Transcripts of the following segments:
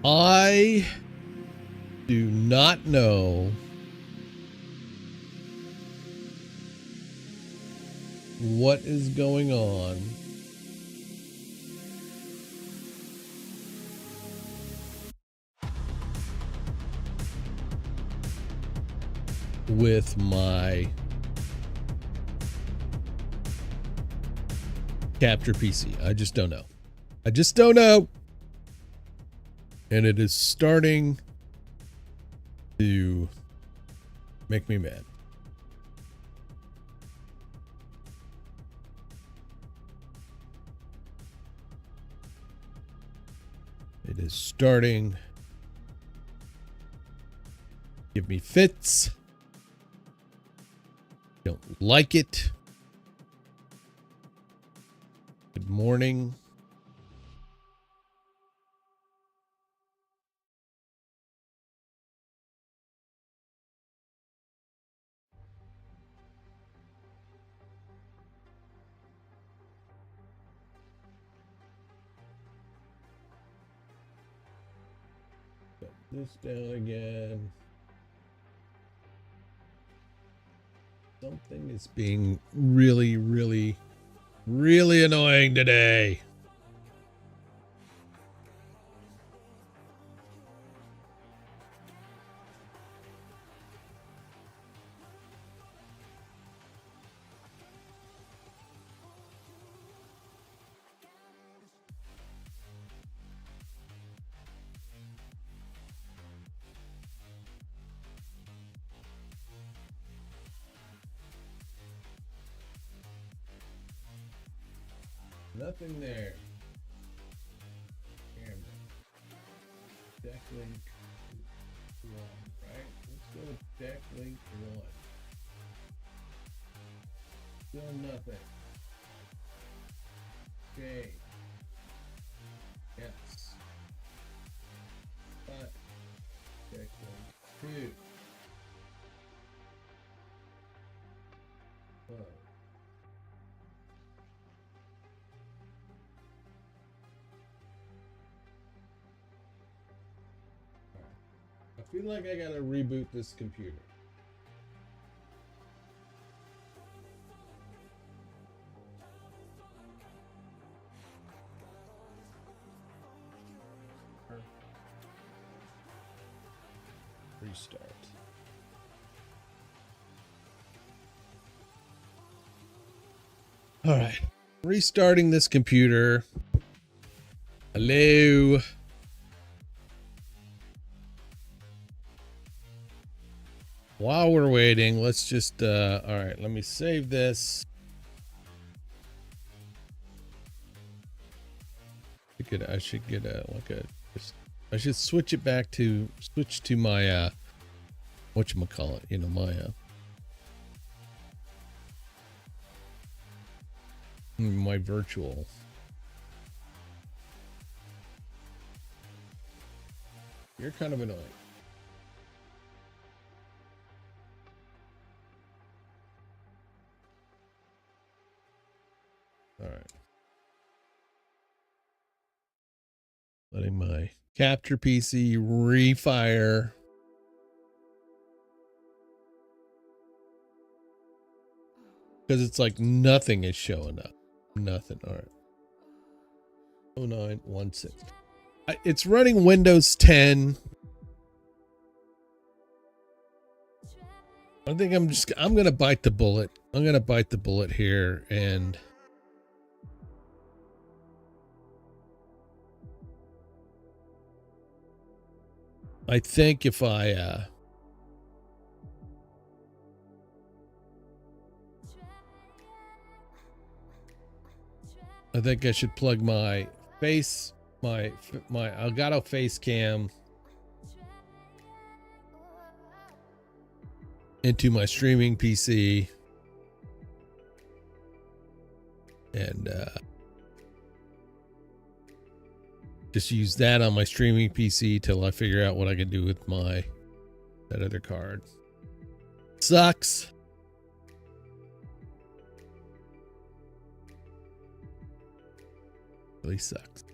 I do not know what is going on with my capture PC. I just don't know. I just don't know. And it is starting to make me mad. It is starting to give me fits. Don't like it. Good morning. Put this down again. Something is being really, really, really annoying today. Nothing there. Camera. Deck link 1, right? Let's go with deck link 1. Still nothing. Okay. Yes. But deck link 2. Oh. I feel like I gotta reboot this computer. Restart. All right. Restarting this computer. Hello. While we're waiting, let's just all right, let me save this. I should get a I should switch it back to my whatchamacallit, you know, my virtual. You're kind of annoying. All right. Letting my capture PC refire. Because it's like nothing is showing up. Nothing. All right. 0916. It's running Windows 10. I think I'm going to bite the bullet. I'm going to bite the bullet here. And I think if I think I should plug my Elgato face cam into my streaming PC and just use that on my streaming PC till I figure out what I can do with that other card. Sucks. Really sucks.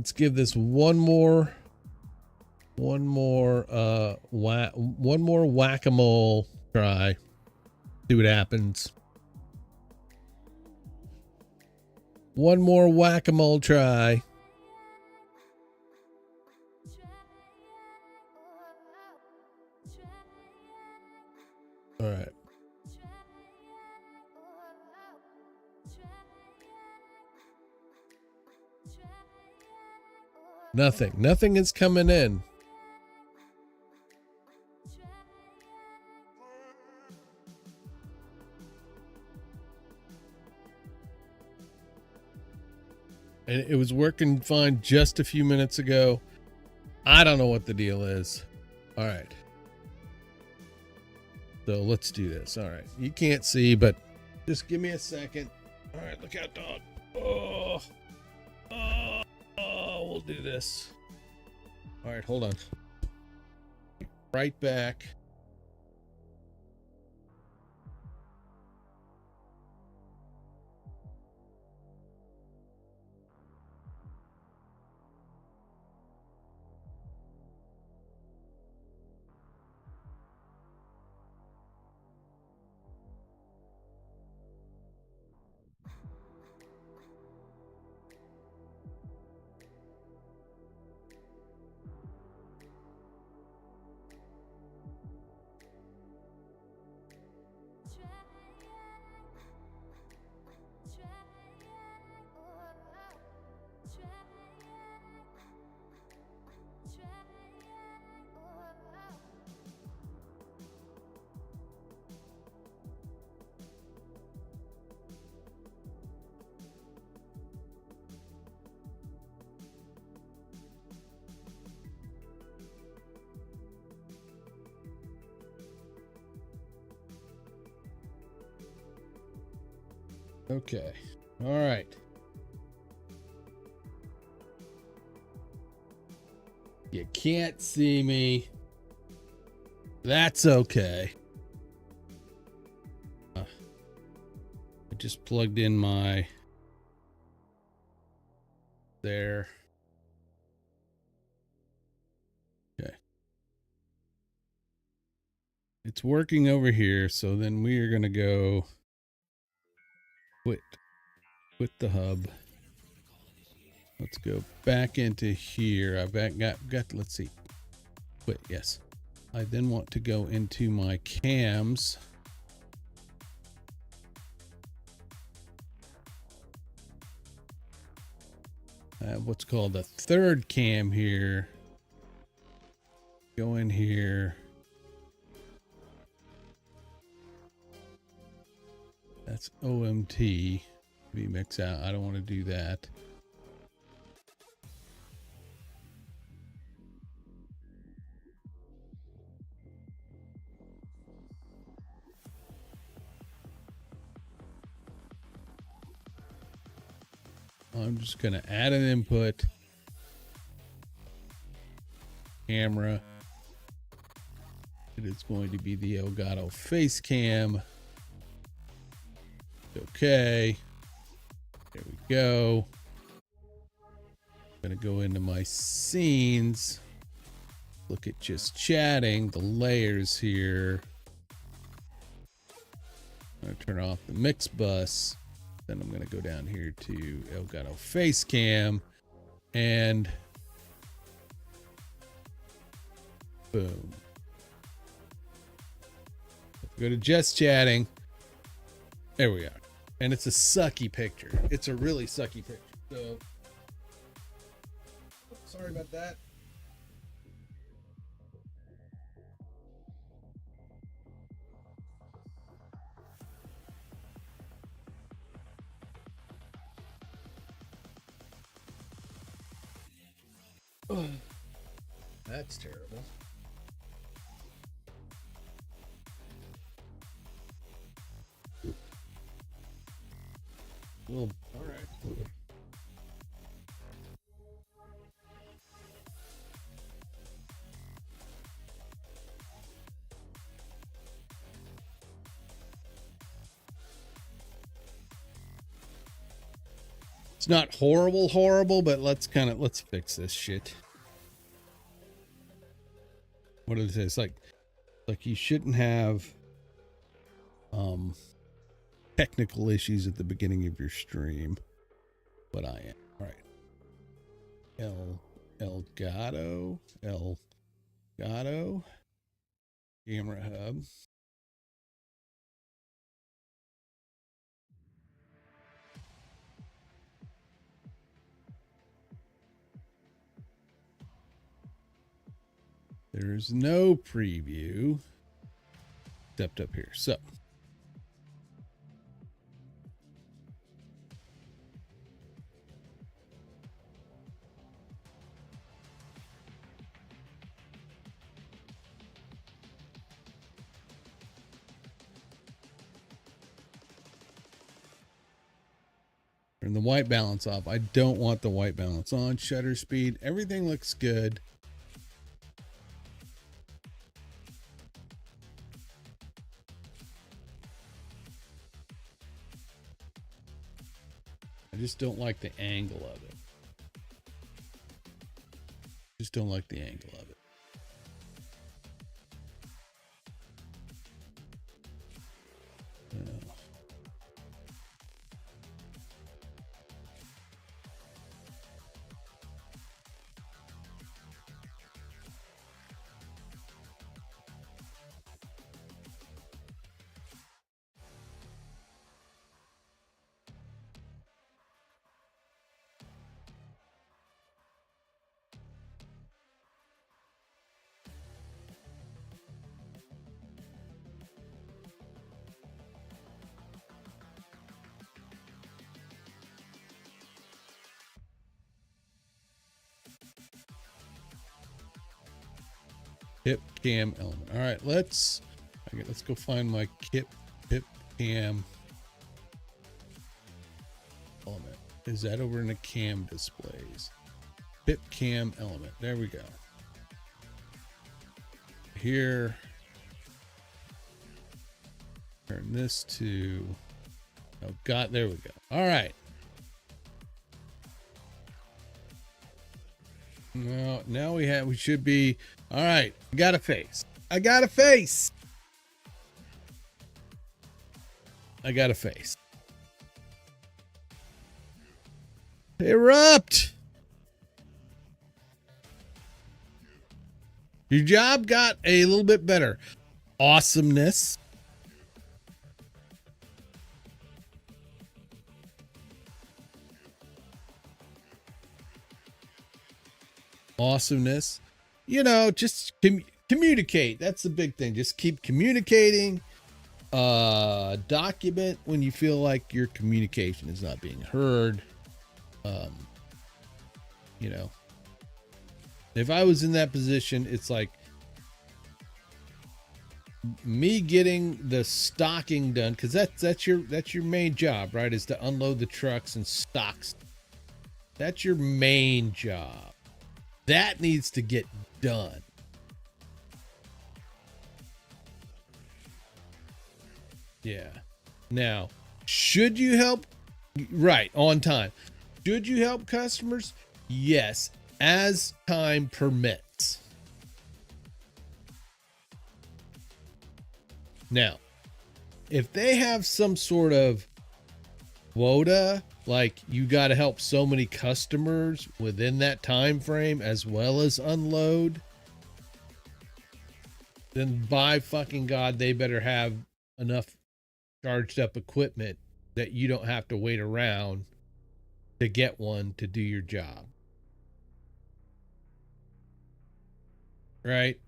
Let's give this one more whack-a-mole try. See what happens. One more whack-a-mole try. All right. Nothing is coming in. And it was working fine just a few minutes ago. I don't know what the deal is. All right. So let's do this. All right. You can't see, but just give me a second. All right. Look out, dog. Oh, we'll do this. All right. Hold on. Right back. Okay. All right. You can't see me. That's okay. I just plugged in my there. Okay. It's working over here, so then we are going to go quit the hub. Let's go back into here. I've got let's see. Quit, yes. I then want to go into my cams. I have what's called a third cam here. Go in here. That's OMT. VMix out. I don't want to do that. I'm just going to add an input. Camera. It is going to be the Elgato face cam. Okay. There we go. I'm going to go into my scenes. Look at just chatting, the layers here. I'm going to turn off the mix bus. Then I'm going to go down here to Elgato face cam and boom. Go to just chatting. There we are. And it's a sucky picture. It's a really sucky picture. So sorry about that. Oh, that's terrible. Well, all right. It's not horrible, but let's fix this shit. What is this? Like you shouldn't have technical issues at the beginning of your stream, but I am. All right. Elgato camera hub. There's no preview except up here. So turn the white balance off. I don't want the white balance on. Shutter speed. Everything looks good. I just don't like the angle of it. Just don't like the angle of it. Kip cam element. All right, let's go find my kip cam element. Is that over in the cam displays? Pip cam element. There we go. Here. Turn this to, oh God, there we go. All right. Now we should be, all right. I got a face. I got a face. Erupt. Your job got a little bit better. Awesomeness. Awesomeness. You know, just communicate. That's the big thing. Just keep communicating. Document when you feel like your communication is not being heard. You know, if I was in that position, it's like me getting the stocking done, because that's your main job, right? Is to unload the trucks and stocks. That's your main job. That needs to get done. Yeah. Now, should you help? Right, on time. Should you help customers? Yes, as time permits. Now, if they have some sort of quota, like you got to help so many customers within that time frame as well as unload, then by fucking God, they better have enough charged up equipment that you don't have to wait around to get one to do your job. Right?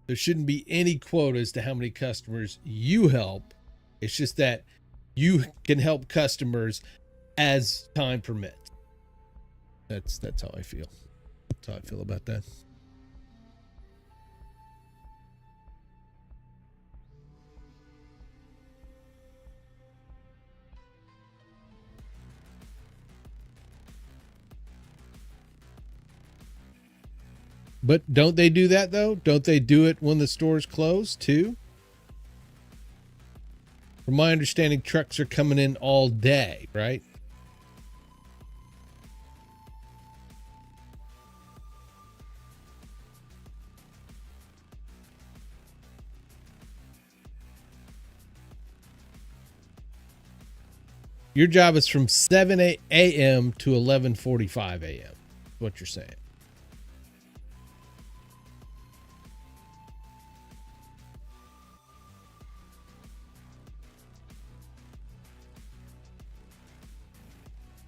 There shouldn't be any quotas to how many customers you help. It's just that you can help customers as time permits. That's how I feel. That's how I feel about that. But don't they do that though? Don't they do it when the stores close too? From my understanding, trucks are coming in all day, right? Your job is from 7 a.m. to 11:45 a.m. What you're saying.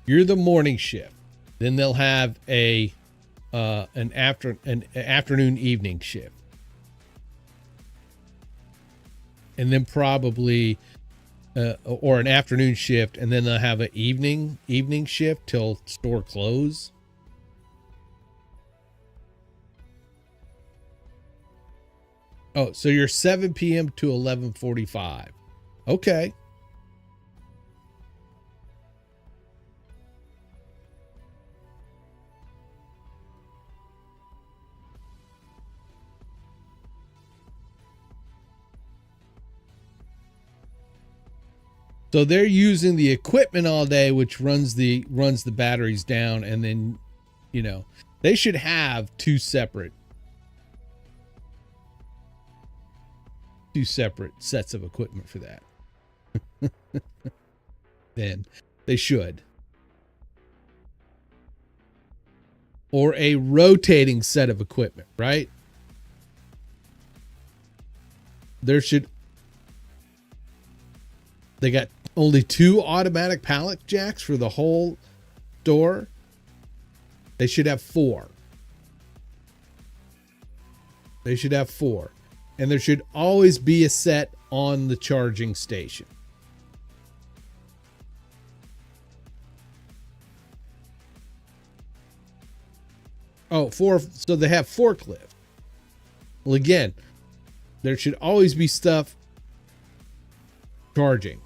You're the morning shift. Then they'll have an afternoon evening shift. And then probably or an afternoon shift, and then they'll have an evening shift till store close. Oh, so you're 7 p.m. to 11:45. Okay. So they're using the equipment all day, which runs the batteries down, and then, you know, they should have two separate sets of equipment for that. Then they should. Or a rotating set of equipment, right? They got only 2 automatic pallet jacks for the whole store. They should have 4. They should have 4. And there should always be a set on the charging station. Oh, 4. So they have forklift. Well, again, there should always be stuff charging.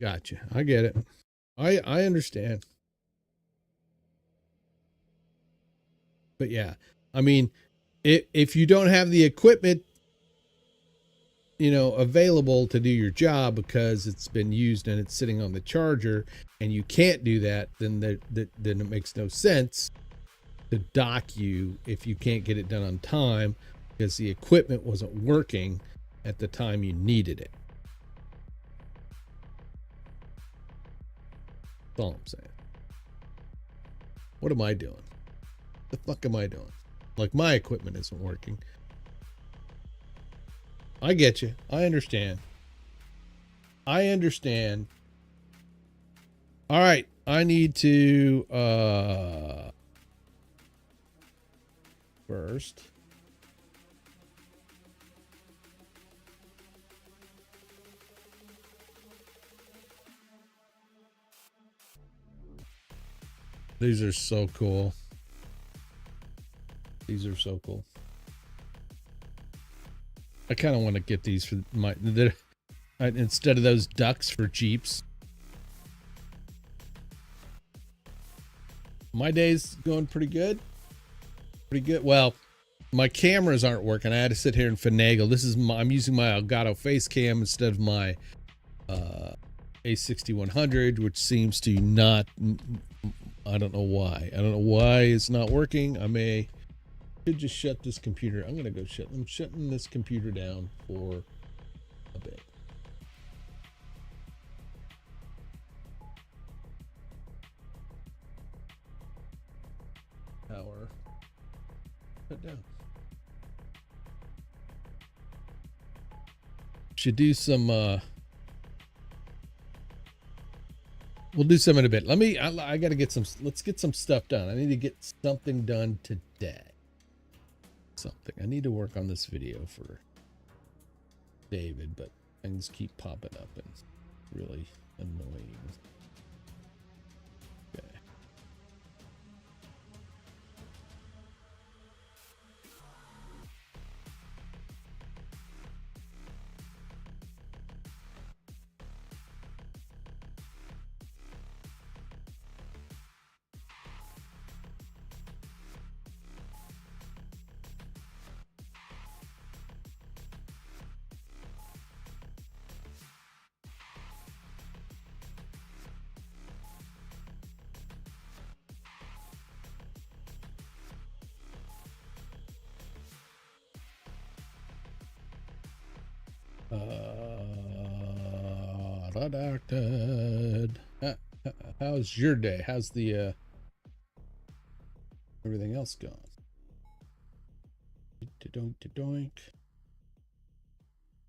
Gotcha. I get it. I understand. But yeah, I mean, if you don't have the equipment, you know, available to do your job because it's been used and it's sitting on the charger, and you can't do that, then then it makes no sense to dock you if you can't get it done on time because the equipment wasn't working at the time you needed it. That's all I'm saying. What am I doing? The fuck am I doing? Like, my equipment isn't working. I get you. I understand. All right. I need to first these are so cool. These are so cool. I kind of want to get these for my instead of those ducks for Jeeps. My day's going pretty good. Well, my cameras aren't working. I had to sit here and finagle. I'm using my Elgato face cam instead of my A6100, which seems to not. I don't know why. It's not working. Could just shut this computer. I'm shutting this computer down for a bit. Power. Shut down. Should do some we'll do some in a bit. I gotta get let's get some stuff done. I need to get something done today. I need to work on this video for David, but things keep popping up and it's really annoying. Okay. Redacted. How's your day? How's the everything else gone? Doink, doink.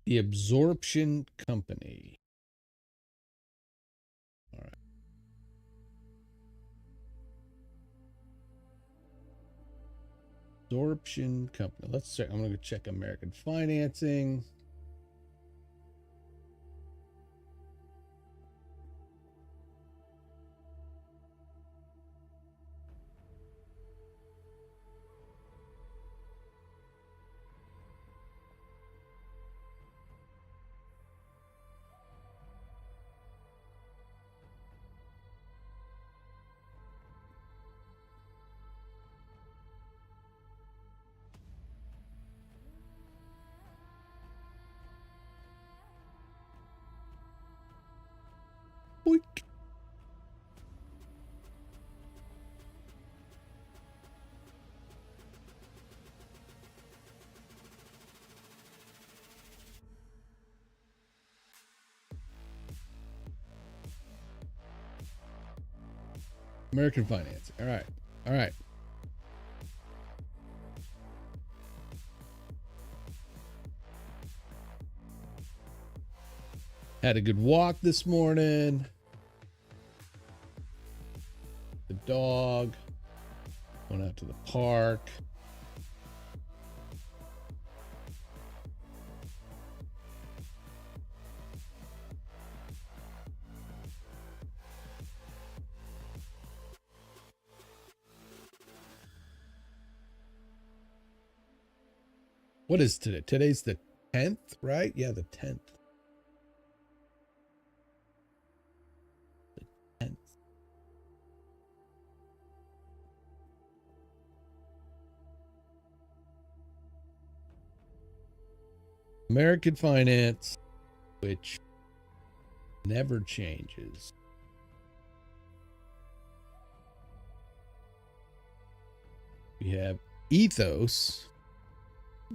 The Absorption Company. All right. Absorption Company. Let's check. I'm going to go check American Financing. Boink. American Financing. All right. All right. Had a good walk this morning. The dog. Went out to the park. What is today? Today's the 10th, right? Yeah, the 10th. The 10th. American Finance, which never changes. We have Ethos.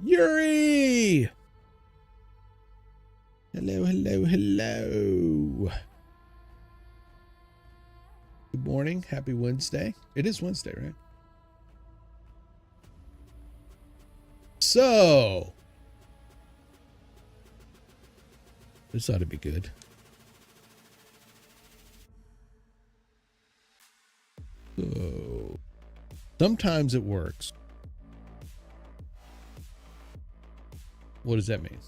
Yuri! Hello, hello, hello. Good morning. Happy Wednesday. It is Wednesday, right? So, this ought to be good. So, sometimes it works. What does that mean?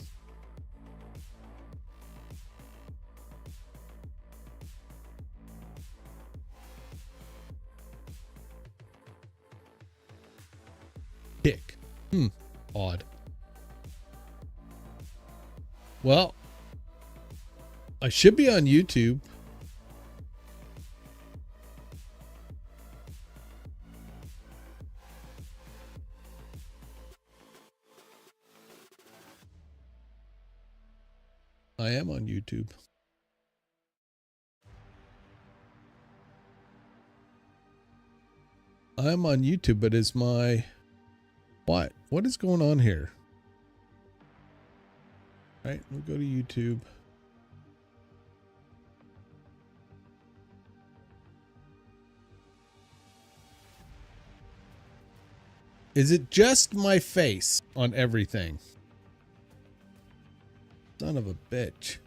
Kick. Odd. Well, I should be on YouTube. I am on YouTube. I'm on YouTube, but is my... What? What is going on here? All right, we'll go to YouTube. Is it just my face on everything? Son of a bitch.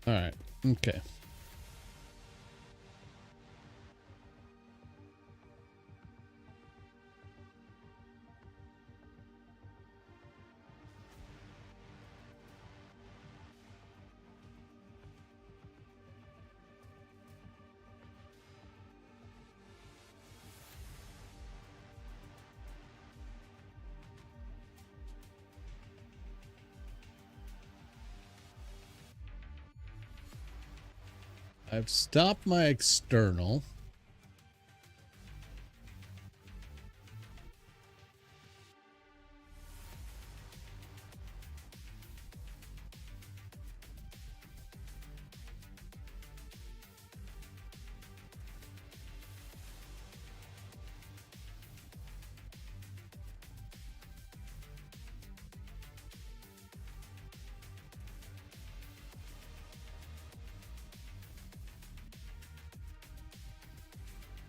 All right. Okay. I've stopped my external.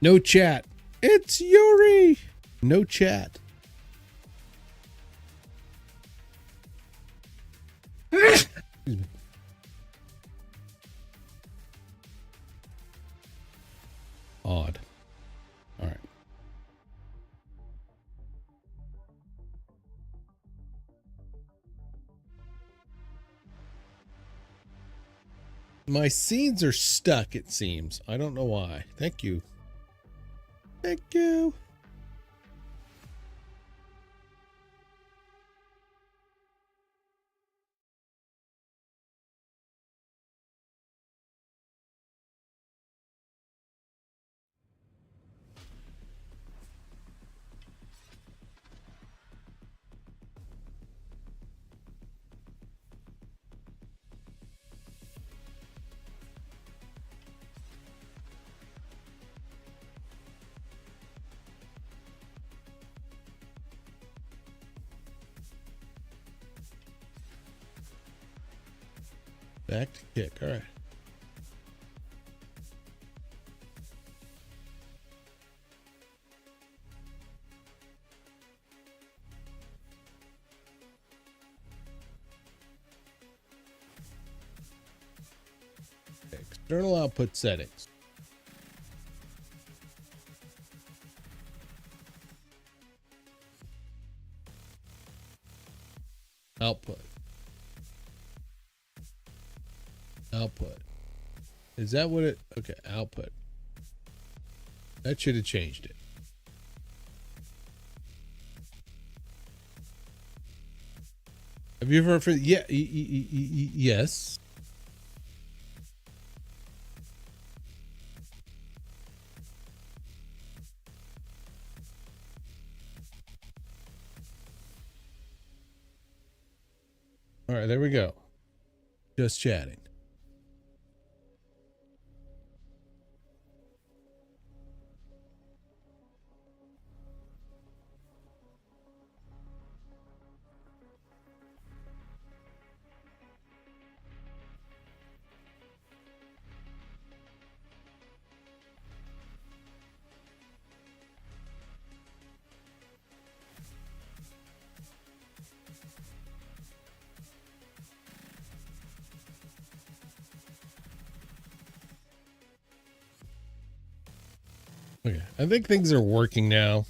No chat. It's Yuri. No chat. Excuse me. Odd. All right. My scenes are stuck, it seems. I don't know why. Thank you. Thank you. Back to kick. All right. External output settings. Output. Output. Is that what it? Okay, output. That should have changed it. Have you ever? Yeah. Yes. All right, there we go. Just chatting. Okay, I think things are working now.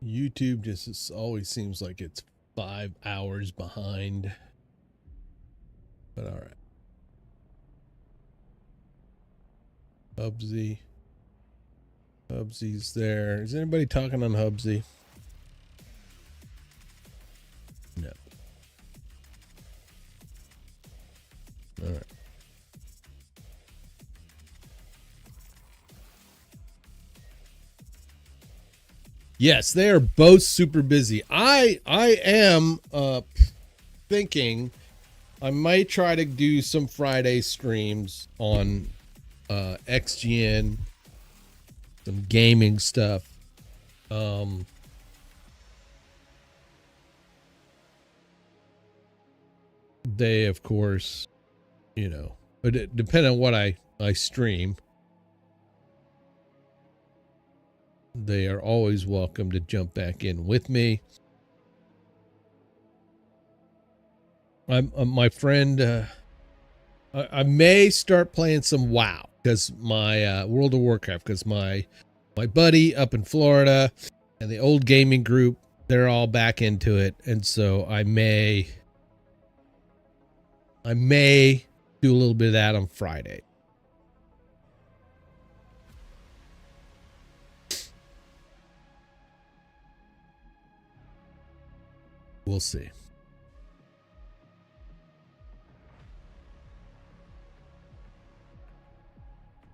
YouTube just always seems like it's 5 hours behind. But all right. Hubsy. Hubsy's there. Is anybody talking on Hubsy? No. All right. Yes, they are both super busy. I am thinking I might try to do some Friday streams on XGN, some gaming stuff. They, of course, you know, but it depends on what I stream. they are always welcome to jump back in with me. My friend, I may start playing some WoW because my World of Warcraft, because my buddy up in Florida and the old gaming group, they're all back into it, and so I may do a little bit of that on Friday. We'll see.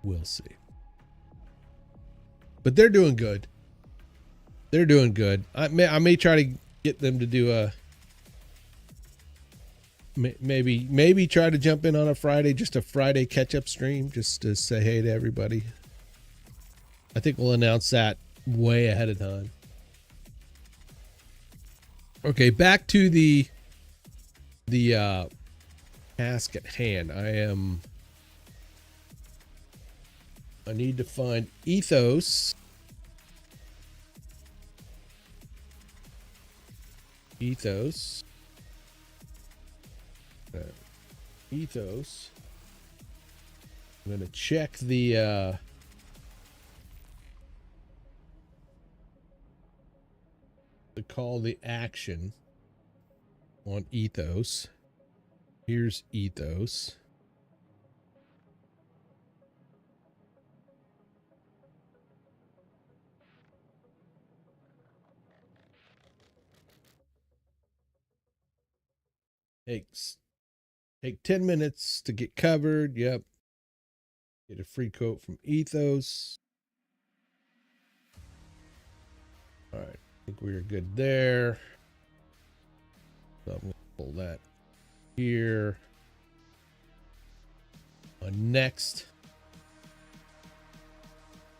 We'll see. But they're doing good. They're doing good. I may try to get them to do a maybe try to jump in on a Friday, just a Friday catch-up stream, just to say hey to everybody. I think we'll announce that way ahead of time. Okay, back to the task at hand. I need to find Ethos. Ethos. I'm going to check the call the action on Ethos. Here's Ethos. Take 10 minutes to get covered. Yep. Get a free quote from Ethos. All right. I think we are good there. So I'm going to pull that here. My next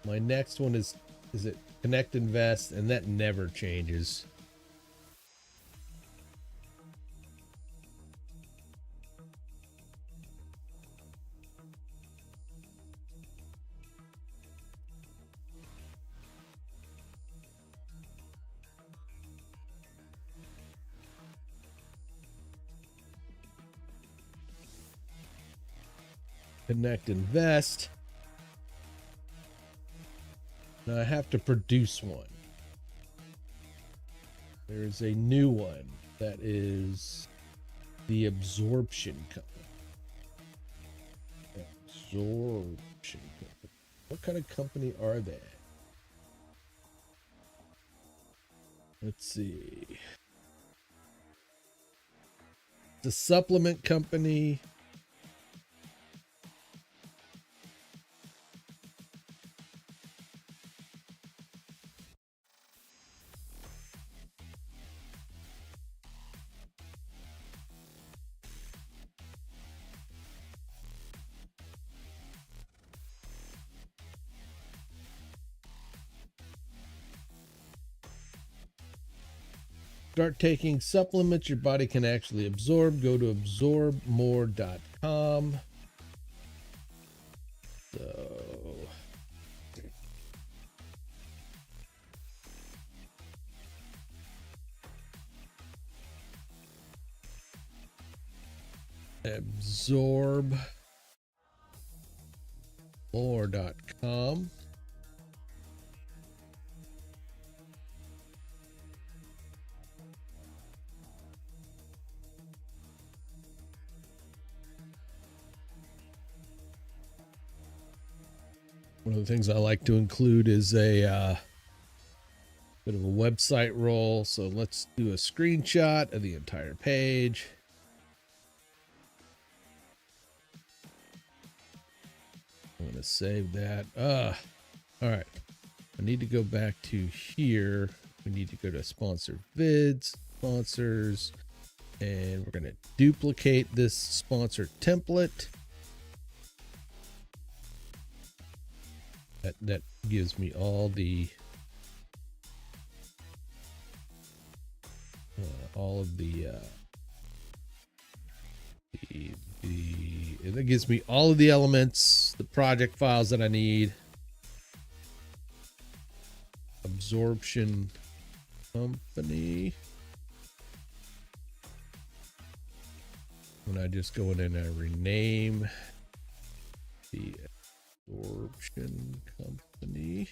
one is it Connect Invest, and that never changes. Connect Invest. Now I have to produce one. There's a new one that is the Absorption Company. Absorption Company. What kind of company are they? Let's see. The supplement company. Start taking supplements your body can actually absorb. Go to absorbmore.com. So absorbmore.com. One of the things I like to include is a bit of a website roll. So let's do a screenshot of the entire page. I'm going to save that. All right. I need to go back to here. We need to go to sponsor vids, sponsors, and we're going to duplicate this sponsor template. That gives me all the that gives me all of the elements, the project files that I need. Absorption Company. When I just go in and I rename the Absorption Company,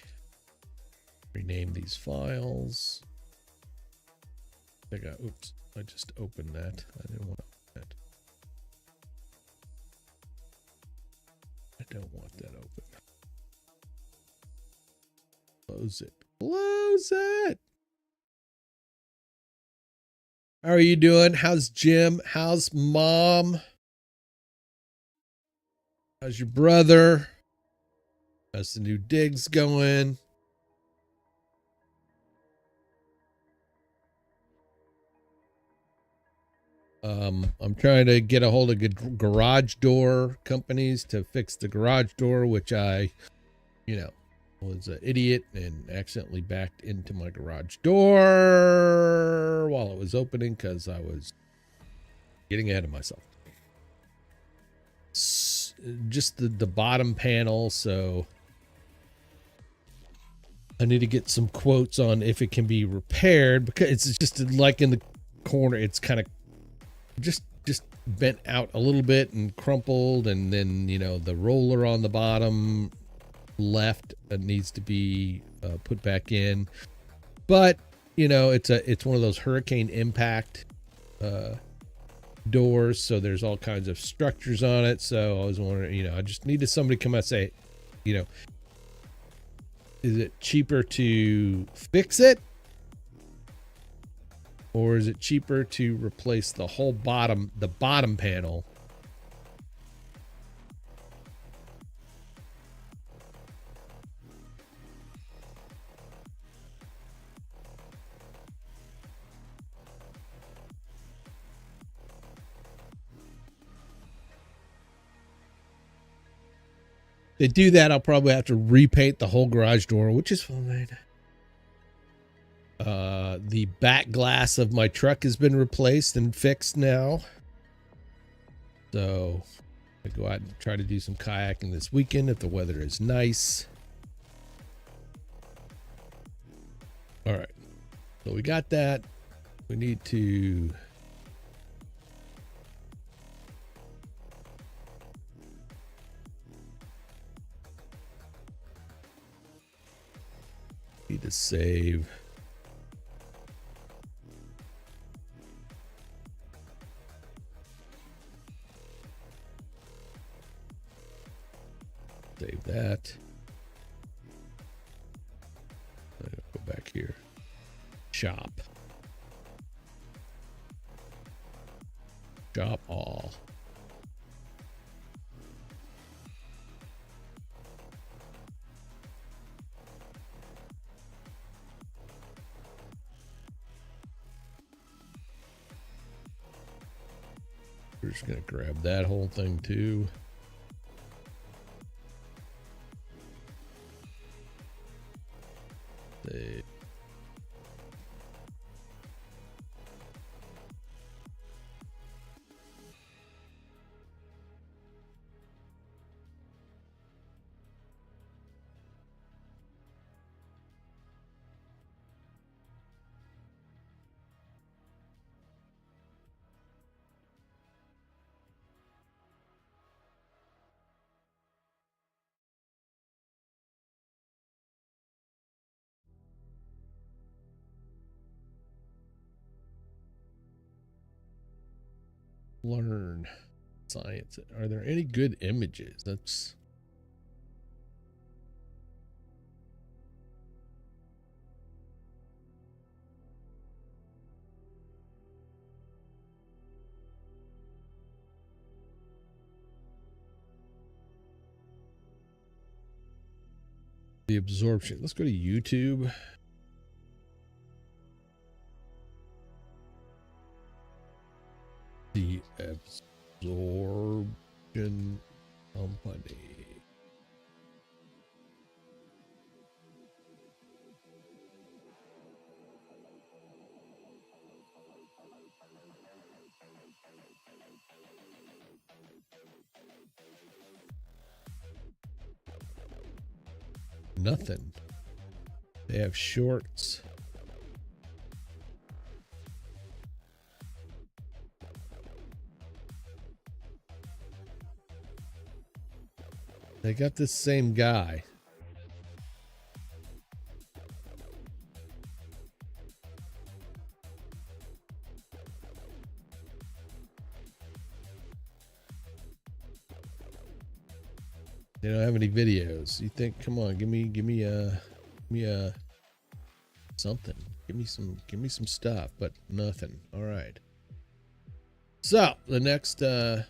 rename these files. Oops, I just opened that. I didn't want to open that. I don't want that open. Close it. Close it. How are you doing? How's Jim? How's mom? How's your brother? How's the new digs going? I'm trying to get a hold of garage door companies to fix the garage door, which I, was an idiot and accidentally backed into my garage door while it was opening because I was getting ahead of myself. Just the bottom panel, so I need to get some quotes on if it can be repaired, because it's just like in the corner, it's kind of just bent out a little bit and crumpled, and then the roller on the bottom left needs to be put back in. But it's one of those hurricane impact doors, so there's all kinds of structures on it. So I was wondering, I just needed somebody to come out and say, is it cheaper to fix it, or is it cheaper to replace the whole bottom panel? They do that, I'll probably have to repaint the whole garage door, which is fine. The back glass of my truck has been replaced and fixed now. So I go out and try to do some kayaking this weekend if the weather is nice. All right. So we got that. We need to save. Save that. I'm gonna go back here. Shop. Shop all. We're just gonna grab that whole thing too. Save. Learn science. Are there any good images? That's the absorption. Let's go to YouTube. The Absorption Company. Nothing. They have shorts. They got this same guy. They don't have any videos. You think, come on, give me something. Give me some stuff, but nothing. All right. So the next, we're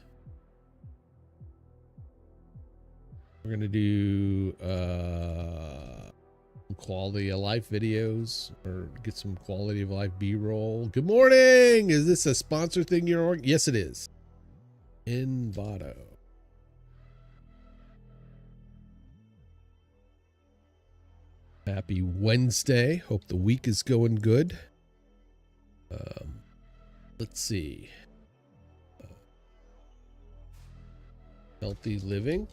gonna do quality of life videos, or get some quality of life B-roll. Good morning. Is this a sponsor thing you're? Yes, it is. Envato. Happy Wednesday. Hope the week is going good. Let's see. Healthy living.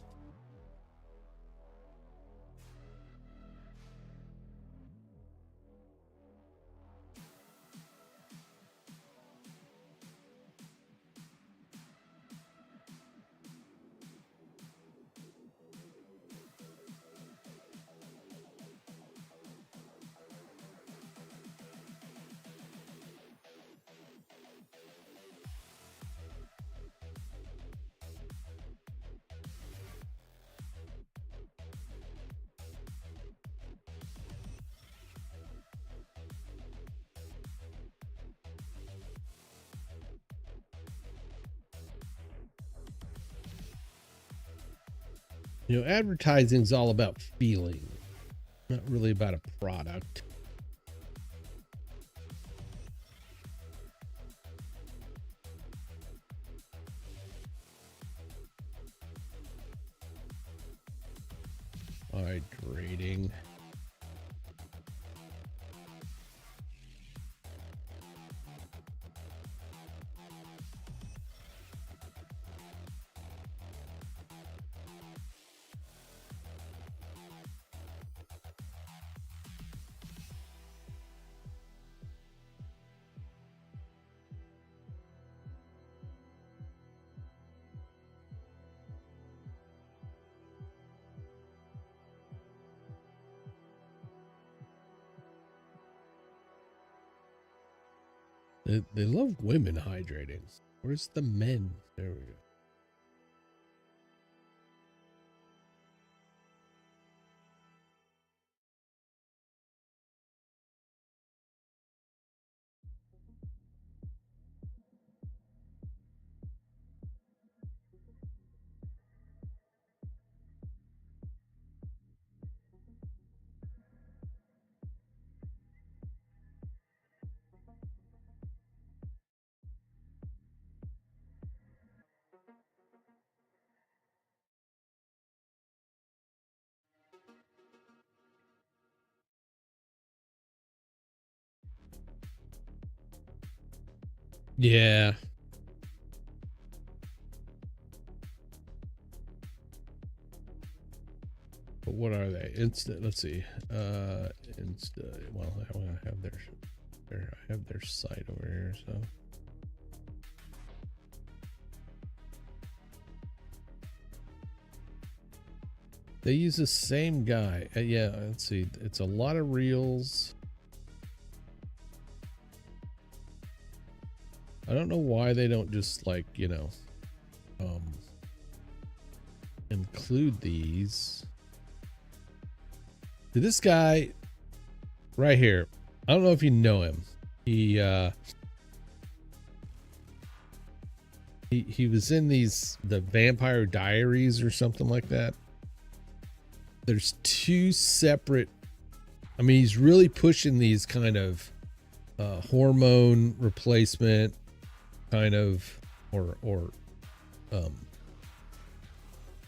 You know, advertising is all about feeling, not really about a product. Hydrating. They love women hydrating. Where's the men? There we go. Yeah. But what are they? Insta. Let's see. Insta. Well, I have I have their site over here. So. They use the same guy. Yeah, let's see. It's a lot of reels. I don't know why they don't just, like, you know, include these. This guy right here, I don't know if you know him. He was in the Vampire Diaries or something like that. There's two separate, I mean, he's really pushing these kind of hormone replacement kind of, or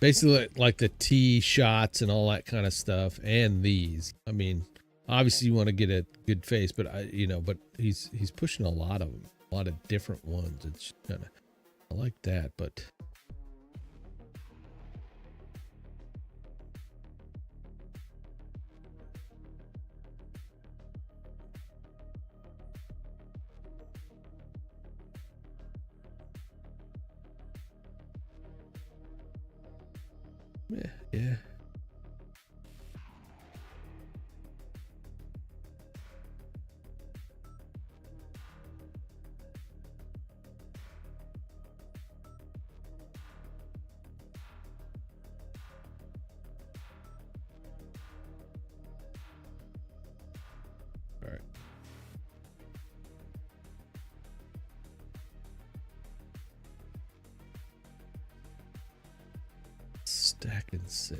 basically like the T shots and all that kind of stuff. And these, I mean, obviously you want to get a good face, but but he's pushing a lot of them, a lot of different ones. It's kind of, I like that, but Yeah. All right. Stack and save.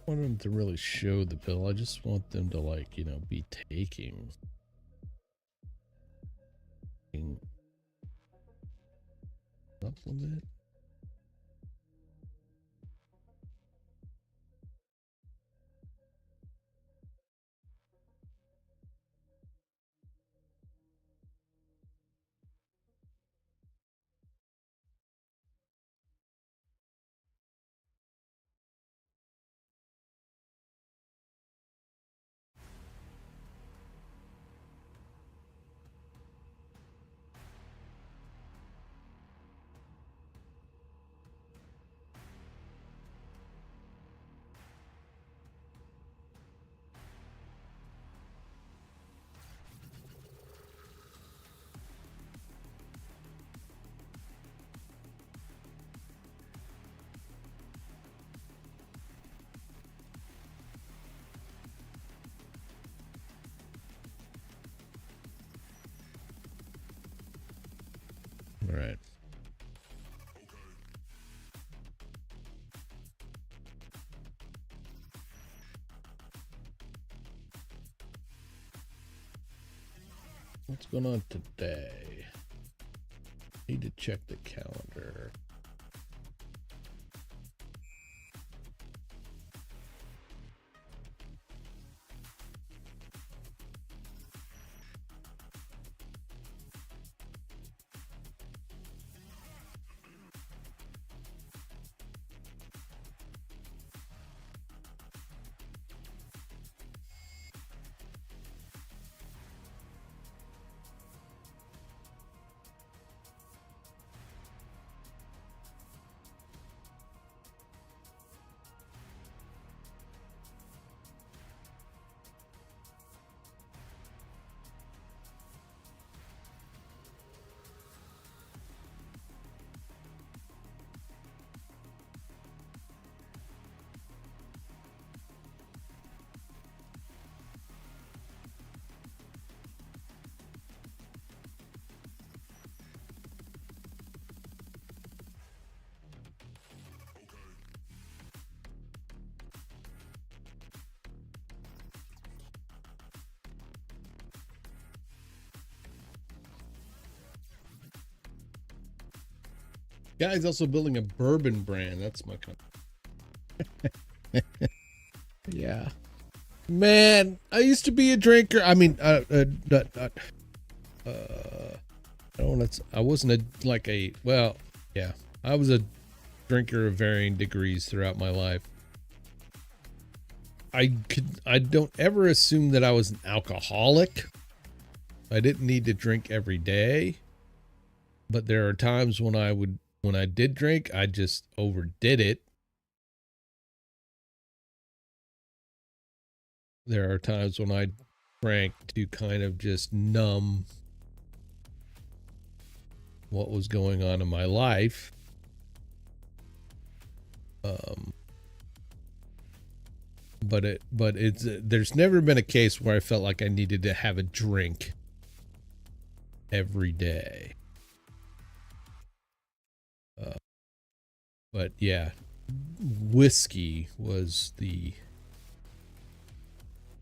I want them to really show the bill. I just want them to, like, you know, be taking supplement. All right. What's going on today? Need to check the calendar. Guy's also building a bourbon brand. That's my kind. Yeah. Man, I used to be a drinker. I mean, I don't want to. I wasn't yeah. I was a drinker of varying degrees throughout my life. I don't ever assume that I was an alcoholic. I didn't need to drink every day, but there are times when I did drink, I just overdid it. There are times when I drank to kind of just numb what was going on in my life. But it's there's never been a case where I felt like I needed to have a drink every day. But yeah, whiskey was the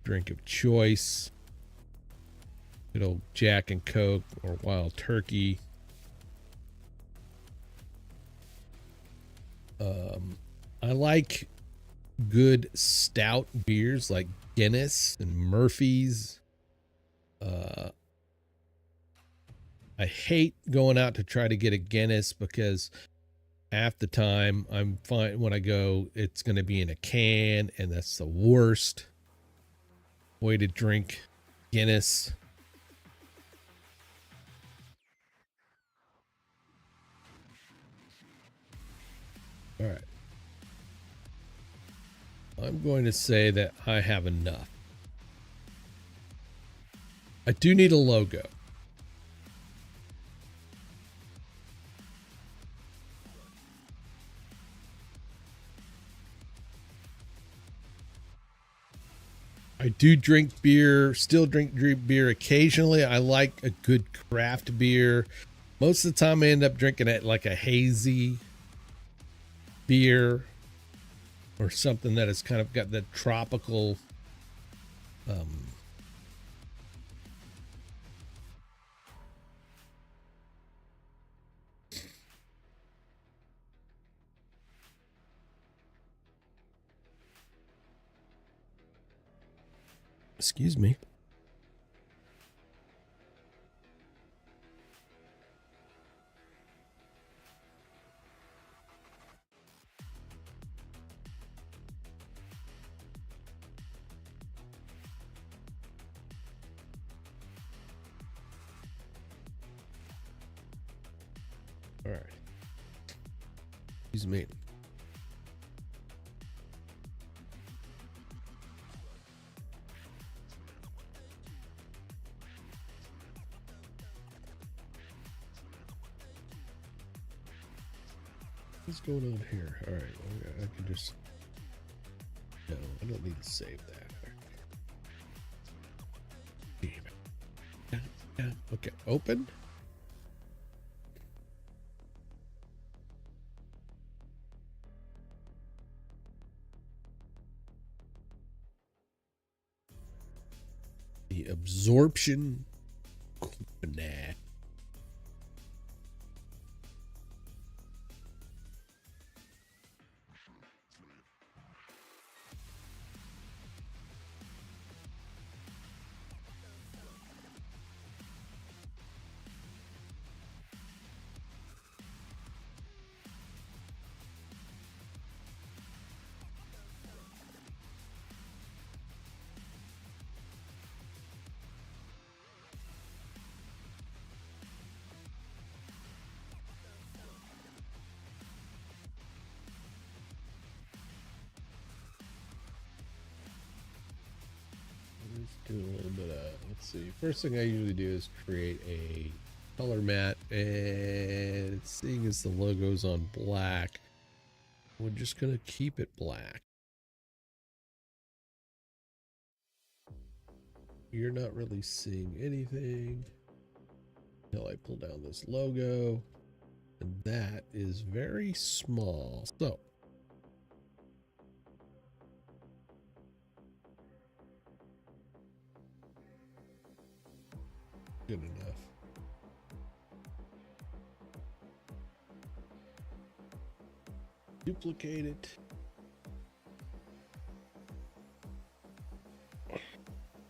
drink of choice. Good old Jack and Coke or Wild Turkey. I like good stout beers like Guinness and Murphy's. I hate going out to try to get a Guinness because half the time I'm fine when I go, it's going to be in a can, and that's the worst way to drink Guinness. All right. I'm going to say that I have enough. I do need a logo. I do drink beer, still drink beer occasionally. I like a good craft beer. Most of the time I end up drinking it like a hazy beer or something that has kind of got that tropical excuse me. All right. Excuse me. What's going on here? All right. I can just. No, I don't need to save that. Yeah. Okay. Open. The absorption. Nah. Do a little bit of, let's see. First thing I usually do is create a color mat, and seeing as the logo's on black, we're just gonna keep it black. You're not really seeing anything until I pull down this logo, and that is very small. So good enough. Duplicate it.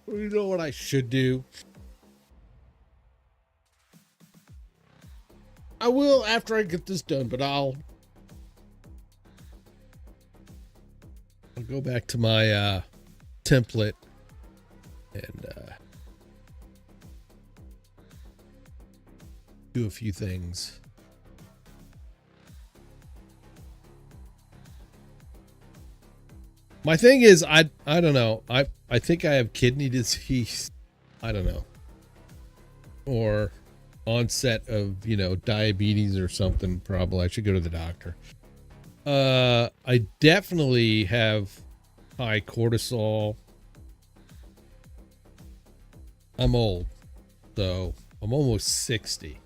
You know what I should do? I will after I get this done, but I'll go back to my template and do a few things. My thing is, I don't know. I think I have kidney disease. I don't know. Or onset of, diabetes or something. Probably I should go to the doctor. I definitely have high cortisol. I'm old, so I'm almost 60.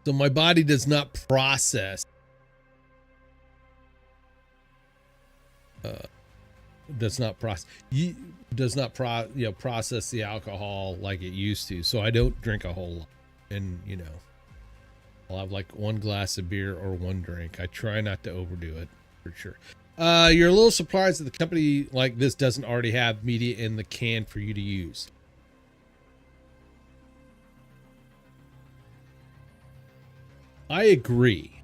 So my body does not process process the alcohol like it used to. So I don't drink a whole lot. And I'll have like one glass of beer or one drink. I try not to overdo it, for sure. You're a little surprised that the company like this doesn't already have media in the can for you to use. I agree.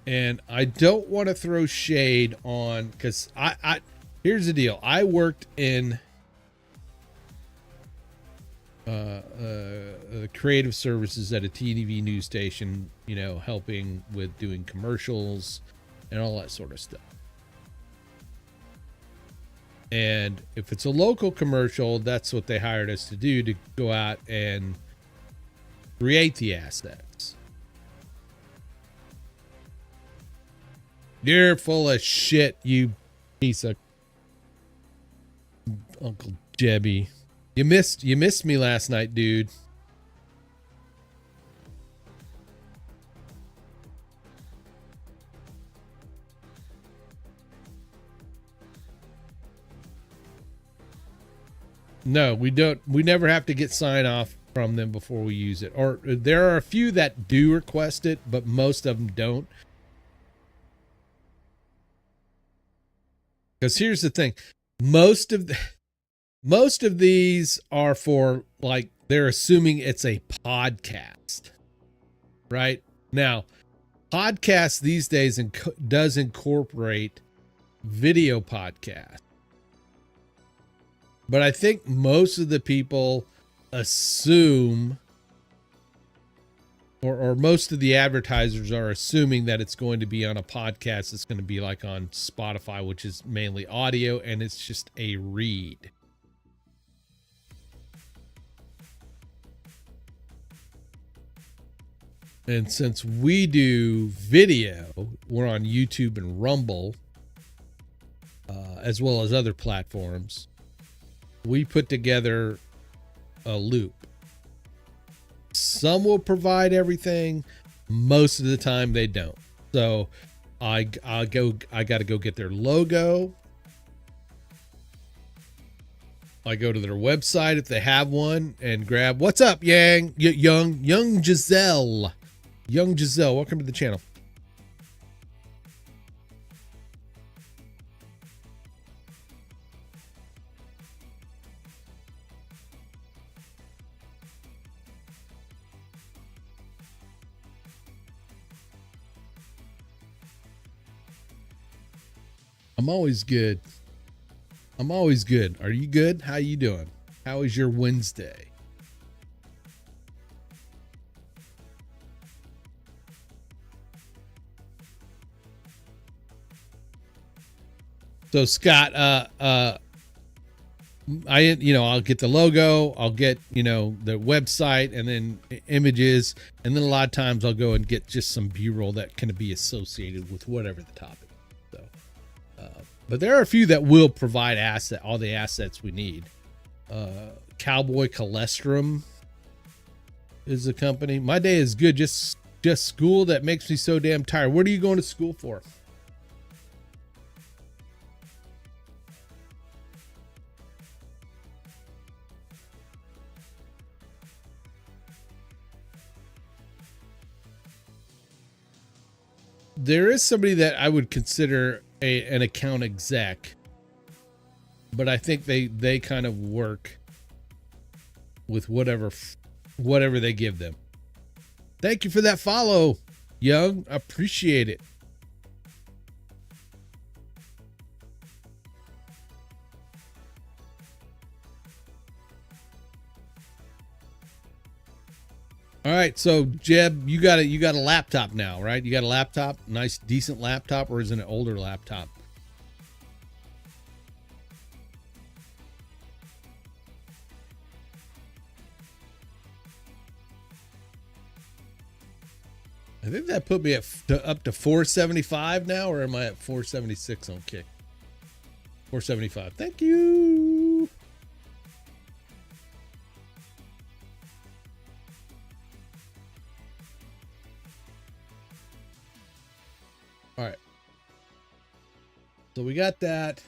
And I don't want to throw shade on, because I here's the deal. I worked in creative services at a TV news station, helping with doing commercials and all that sort of stuff. And if it's a local commercial, that's what they hired us to do, to go out and create the assets. You're full of shit, you piece of Uncle Jebby. You missed me last night, dude. No, we don't. We never have to get sign off from them before we use it. Or there are a few that do request it, but most of them don't. Because here's the thing. Most of these are for, like, they're assuming it's a podcast, right? Now, podcasts these days does incorporate video podcast. But I think most of the people assume, or most of the advertisers are assuming that it's going to be on a podcast. It's going to be like on Spotify, which is mainly audio, and it's just a read. And since we do video, we're on YouTube and Rumble, as well as other platforms. We put together a loop. Some will provide everything. Most of the time they don't. So I got to go get their logo. I go to their website if they have one and grab, what's up, young Giselle. Young Giselle, welcome to the channel. I'm always good. I'm always good. Are you good? How you doing? How is your Wednesday? So Scott, I'll get the logo, I'll get, the website and then images. And then a lot of times I'll go and get just some B-roll that can be associated with whatever the topic. So, but there are a few that will provide all the assets we need. Cowboy Colestrum is a company. My day is good. Just school that makes me so damn tired. What are you going to school for? there is somebody that I would consider an account exec, but I think they kind of work with whatever they give them. Thank you for that follow, Young. Appreciate it. All right, so Jeb, you got a laptop now, right? You got a laptop, nice, decent laptop, or is it an older laptop? I think that put me at up to 475 now, or am I at 476 on Kick? 475. Thank you. All right. So we got that.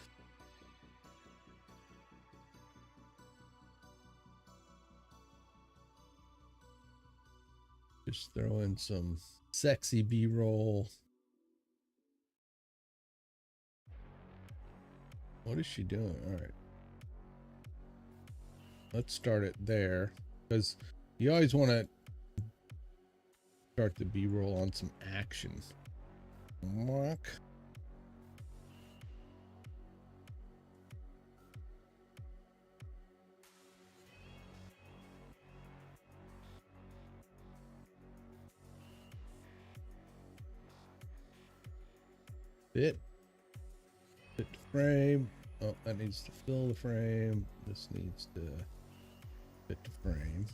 Just throw in some sexy B-roll. What is she doing? All right. Let's start it there, because you always want to start the B-roll on some action. Mark. Fit the frame. Oh, that needs to fill the frame. This needs to fit the frame.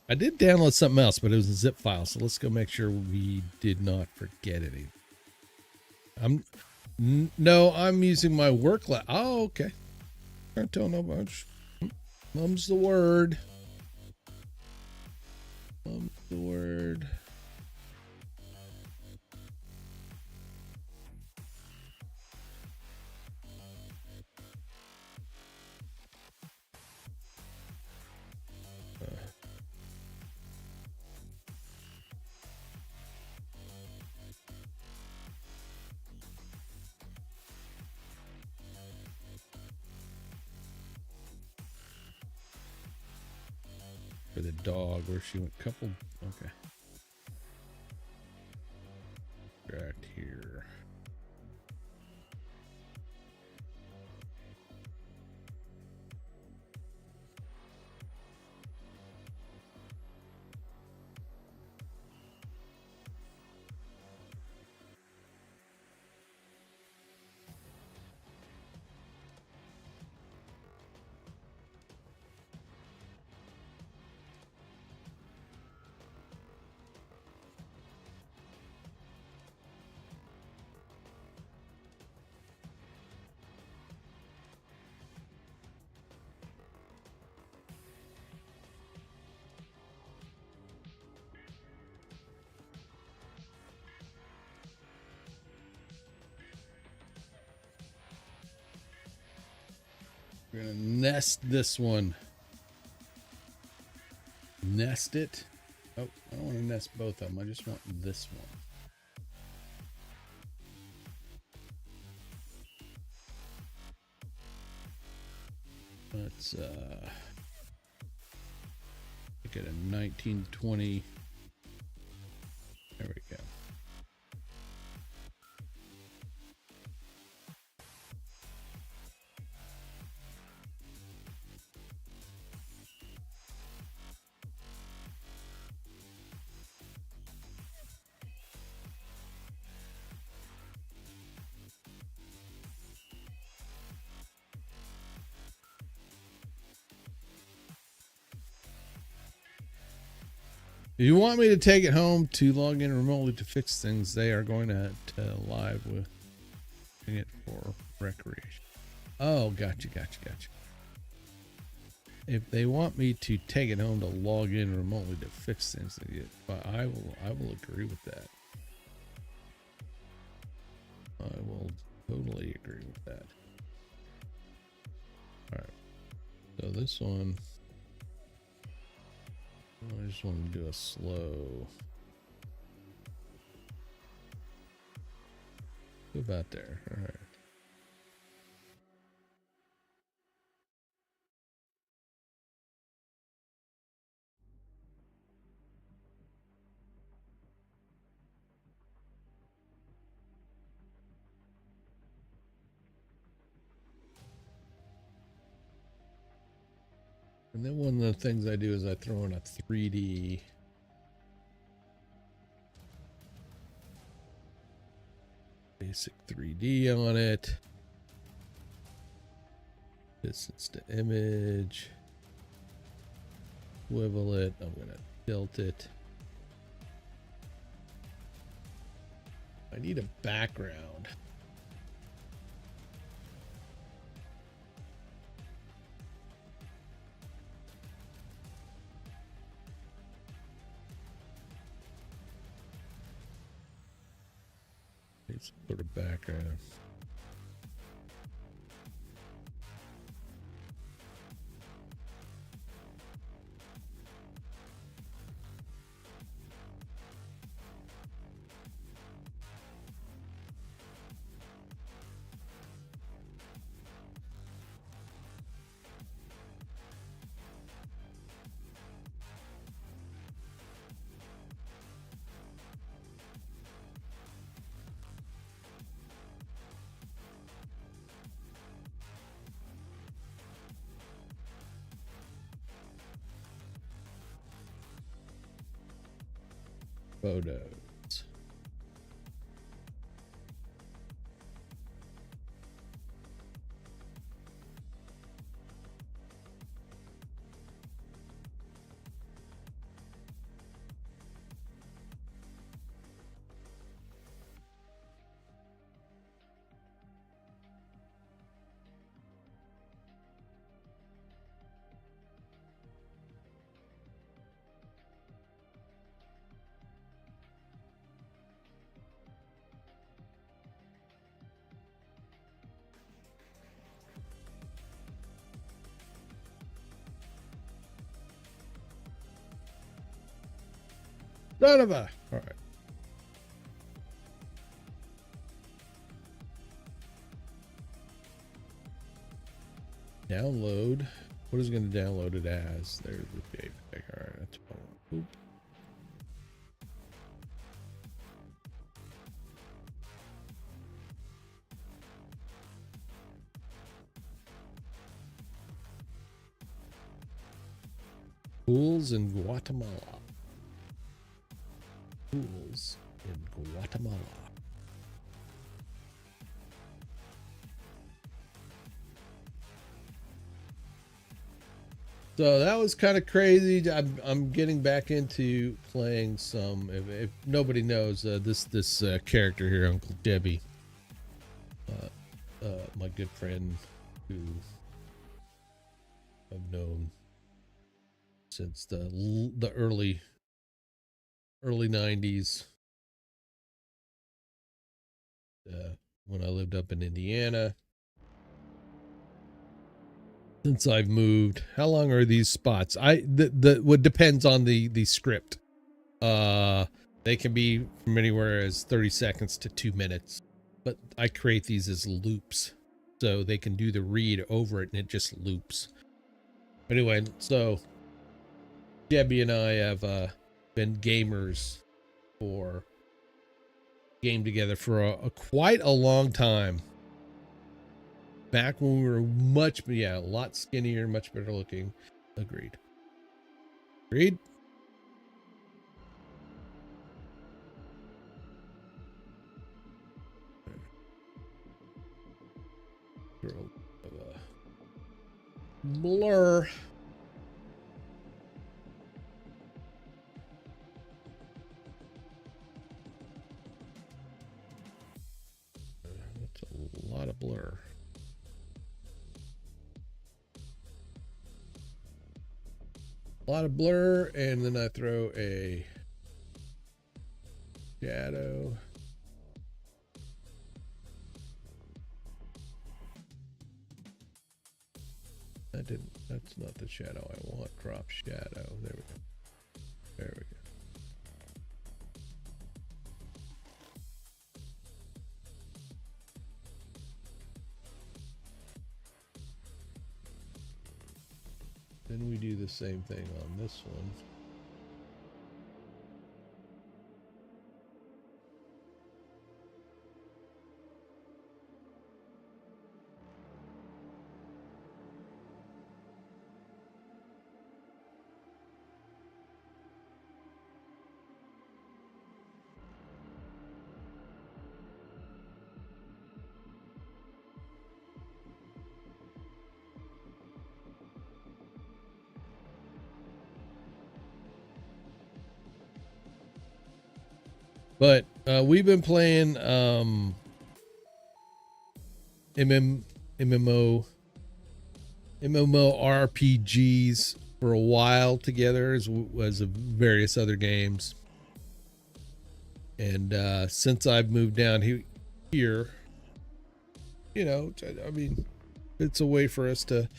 I did download something else, but it was a zip file. So let's go make sure we did not forget any. No, I'm using my work lab. Oh, okay. Can't tell no much. Mum's the word. Mum's the word. For the dog, where she went couple. Okay. Right here. We're gonna nest this one. Nest it. Oh, I don't want to nest both of them. I just want this one. Let's make it a 1920. There we go. If you want me to take it home to log in remotely to fix things, they are going to live with it for recreation. Oh, gotcha. If they want me to take it home to log in remotely to fix things, I will agree with that. agree with that. All right. So this one, I just want to do a slow. About there. All right. And then one of the things I do is I throw in a 3D basic 3D on it. Distance to image. Swivel it. I'm gonna tilt it. I need a background. It's sort of background. Photos. Son of a. All right. Download. What is going to download it as? There's the JPEG. All right, that's fine. Oop. Pools in Guatemala. Pools in Guatemala. So that was kind of crazy. I'm getting back into playing some. If nobody knows, this character here, Uncle Debbie, my good friend who I've known since the early 90s, when I lived up in Indiana. Since I've moved, how long are these spots? What depends on the script. They can be from anywhere as 30 seconds to 2 minutes, but I create these as loops, so they can do the read over it and it just loops. Anyway, so Debbie and I have been gamers for game together for a quite a long time. Back when we were a lot skinnier, much better looking. Agreed. Agreed. Blur. That's a lot of blur. A lot of blur, and then I throw a shadow. That's not the shadow I want. Drop shadow. There we go. There we go. Then we do the same thing on this one. But we've been playing MMO RPGs for a while together, as various other games. And since I've moved down here, you know, I mean, it's a way for us to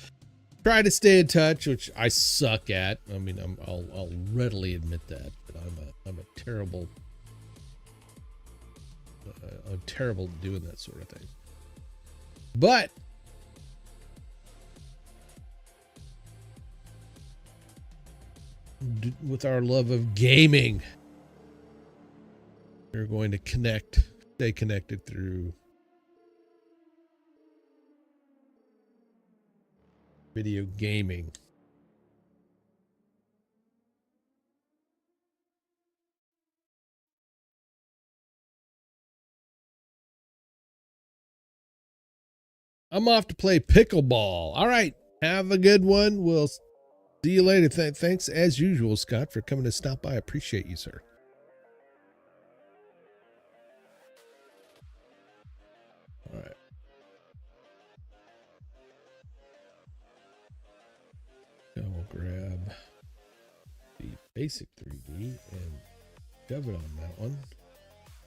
try to stay in touch, which I suck at. I mean, I'll readily admit that, but I'm terrible at doing that sort of thing. But with our love of gaming, we're going to stay connected through video gaming. I'm off to play pickleball. All right. Have a good one. We'll see you later. Thanks as usual, Scott, for coming to stop by. I appreciate you, sir. All right. I'll grab the basic 3D and shove it on that one.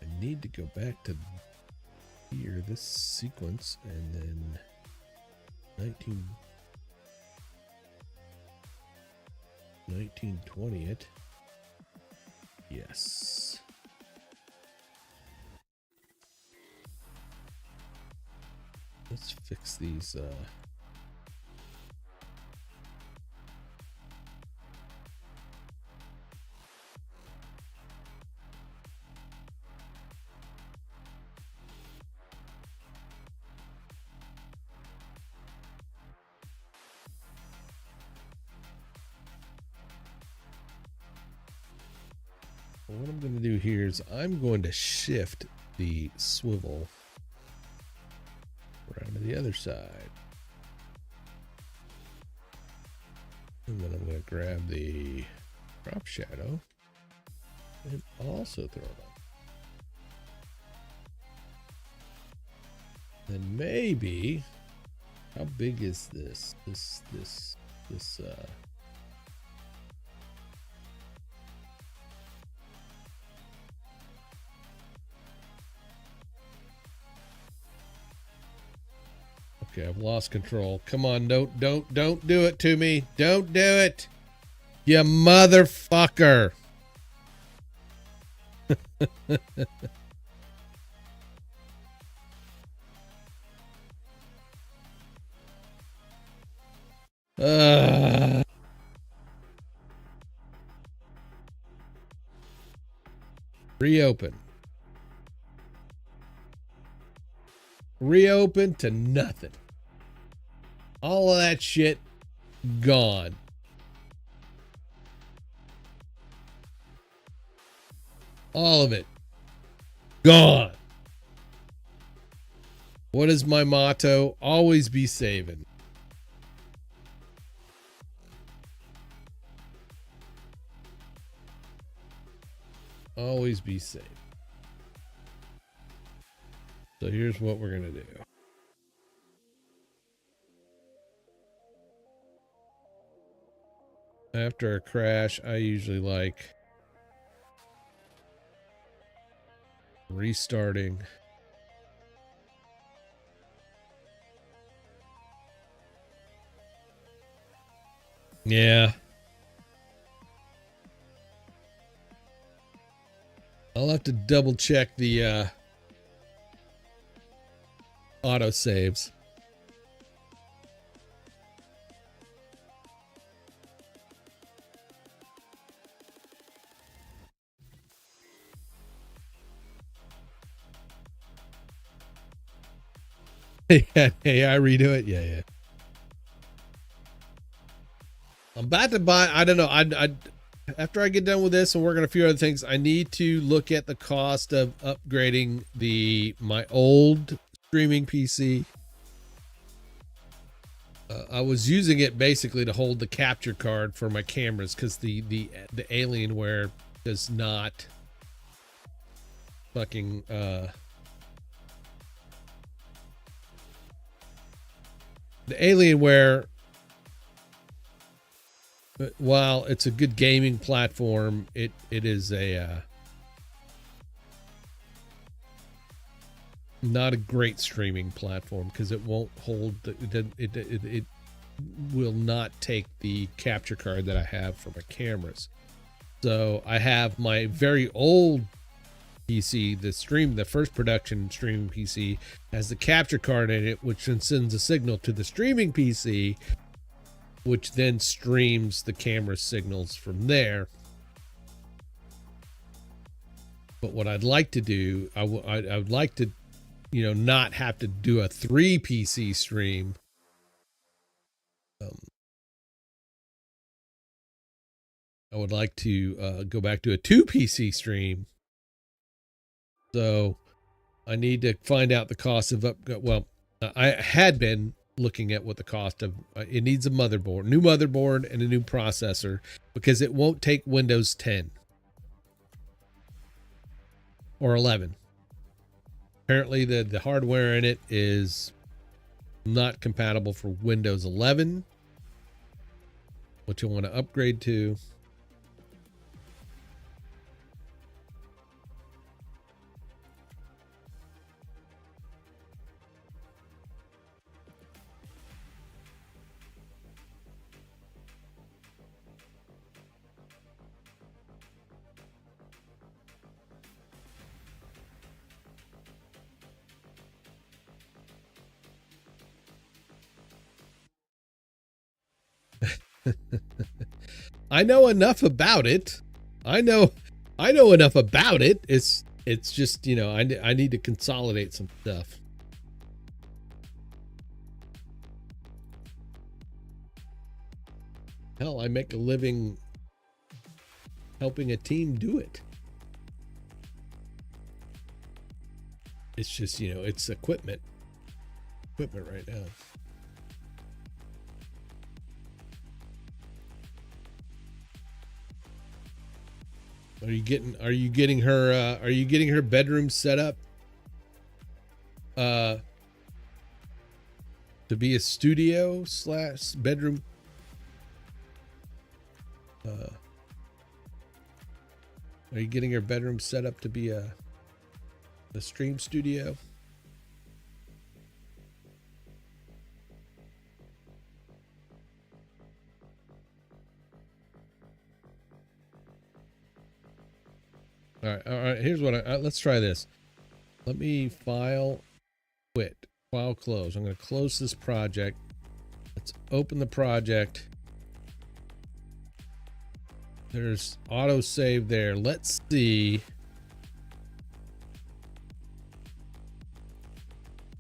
I need to go back to here, this sequence, and then 1920 it. Yes. Let's fix these what I'm going to do here is I'm going to shift the swivel around to the other side. And then I'm going to grab the drop shadow and also throw it on. Then maybe, how big is this? Okay, I've lost control. Come on, don't do it to me. Don't do it. You motherfucker. Reopen. Reopen to nothing. All of that shit gone. All of it gone. What is my motto? Always be saving. Always be safe. So here's what we're going to do. After a crash, I usually like restarting. Yeah. I'll have to double check the auto saves. Hey, I redo it. Yeah. I'm about to buy. I don't know. I after I get done with this and work on a few other things, I need to look at the cost of upgrading my old streaming PC. I was using it basically to hold the capture card for my cameras because the Alienware does not fucking the Alienware, while it's a good gaming platform, it is a not a great streaming platform because it won't hold it will not take the capture card that I have for my cameras. So I have my very old PC, the first production streaming PC, has the capture card in it, which then sends a signal to the streaming PC, which then streams the camera signals from there. But what I'd like to do, I would like to, not have to do a 3 PC stream. I would like to go back to a 2 PC stream. So I need to find out the cost of I had been looking at what the cost of it needs a motherboard, new motherboard and a new processor because it won't take Windows 10 or 11. Apparently the hardware in it is not compatible for Windows 11, which you'll want to upgrade to. I know enough about it. I know enough about it. It's just, I need to consolidate some stuff. Hell, I make a living helping a team do it. It's just, it's equipment right now. Are you getting her bedroom set up to be a studio / bedroom? Are you getting her bedroom set up to be a stream studio? All right. Here's what let's try this. Let me file close. I'm going to close this project. Let's open the project. There's auto save there. Let's see.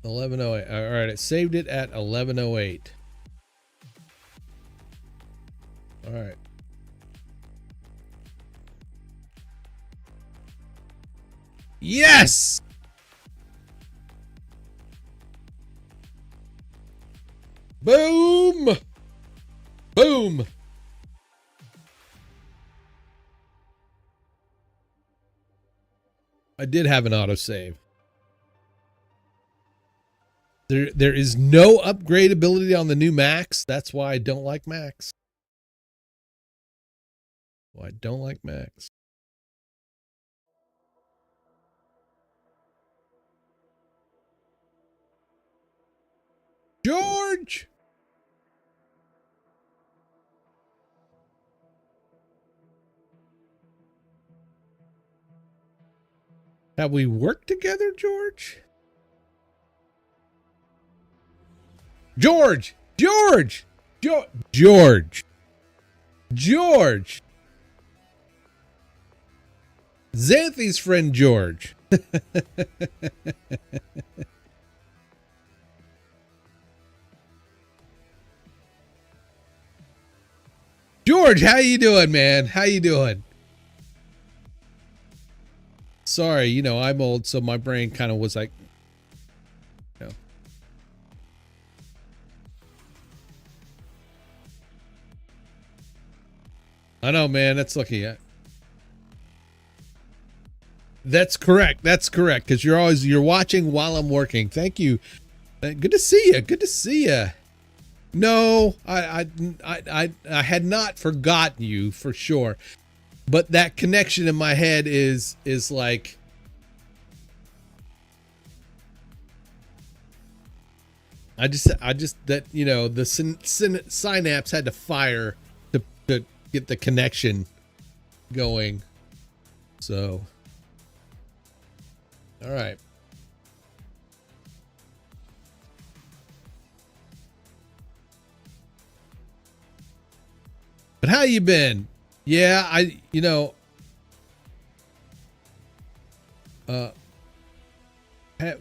1108. All right, it saved it at 1108. All right. Yes! Boom! Boom! I did have an autosave. There is no upgradability on the new Macs. That's why I don't like Macs. Why I don't like Macs. George! Have we worked together, George? George! George! George! George! Xanthi's friend George. George, how you doing, man? How you doing? Sorry, you know, I'm old, so my brain kind of was like, you know. I know, man. That's lucky. That's correct. That's correct. Because you're watching while I'm working. Thank you. Good to see you. Good to see you. No, I had not forgotten you for sure, but that connection in my head is like. I just that, you know, the synapse had to fire to get the connection going. So, all right. But how you been? Yeah,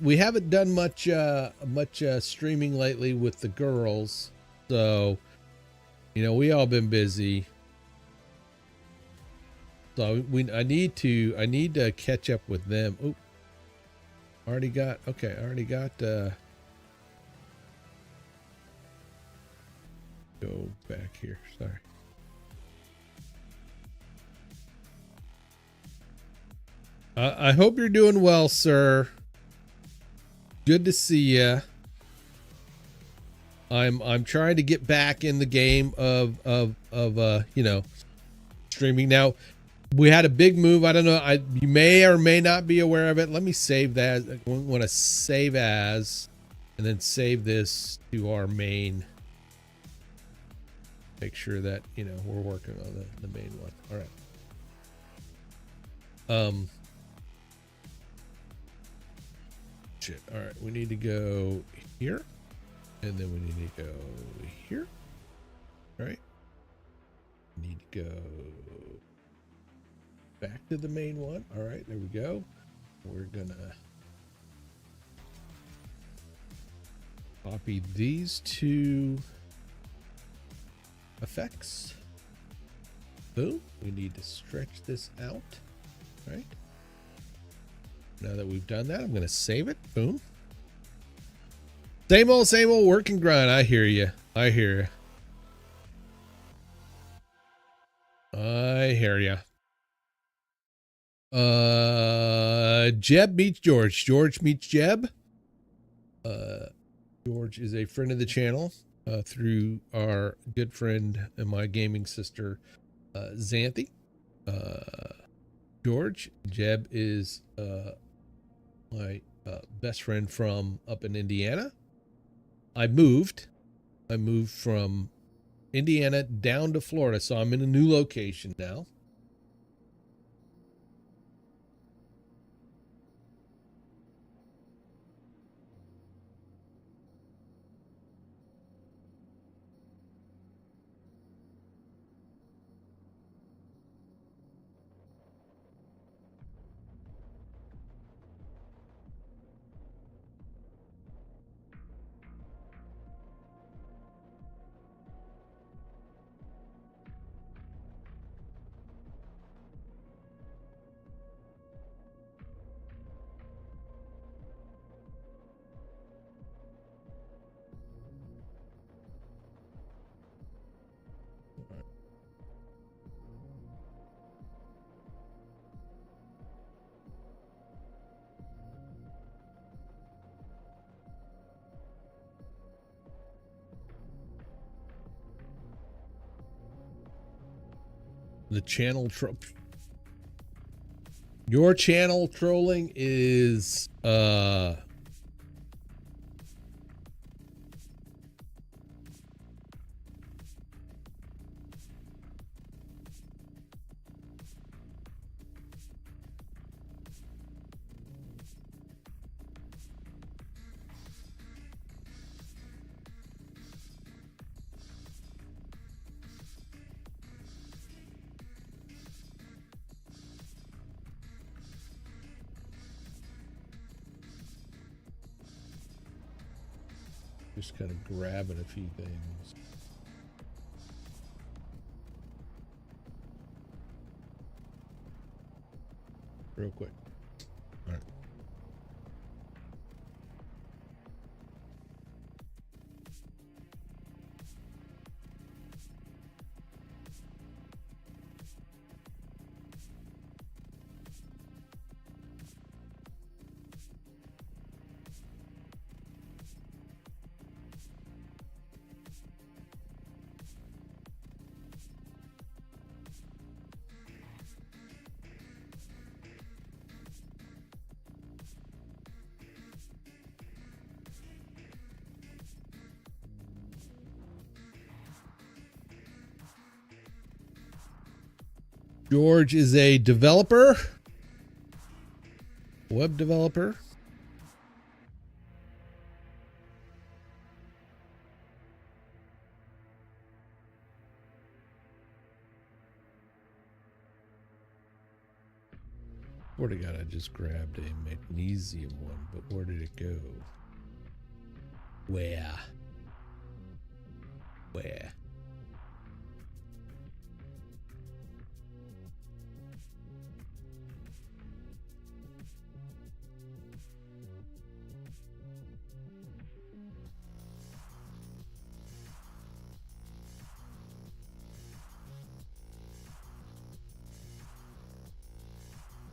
we haven't done much streaming lately with the girls, so you know, we all been busy. So I need to catch up with them. Oh, I already got go back here. Sorry. I hope you're doing well, sir. Good to see you. I'm trying to get back in the game of you know, streaming. Now, we had a big move. I don't know. You may or may not be aware of it. Let me save that. I want to save as, and then save this to our main. Make sure that, you know, we're working on the main one. All right. Shit. All right. We need to go here, and then we need to go here. Right. Need to go back to the main one. All right, there we go. We're gonna copy these two effects. Boom. We need to stretch this out. Right. Now that we've done that, I'm gonna save it. Boom. Same old work and grind. I hear you. I hear you. I hear you. Jeb meets George. George meets Jeb. George is a friend of the channel through our good friend and my gaming sister, Xanthi. George. Jeb is my best friend from up in Indiana. I moved from Indiana down to Florida, so I'm in a new location now. The channel your channel trolling is Just kind of grabbing a few things. Real quick. All right. George is a developer, web developer. Where to God, I just grabbed a magnesium one, but where did it go? Where?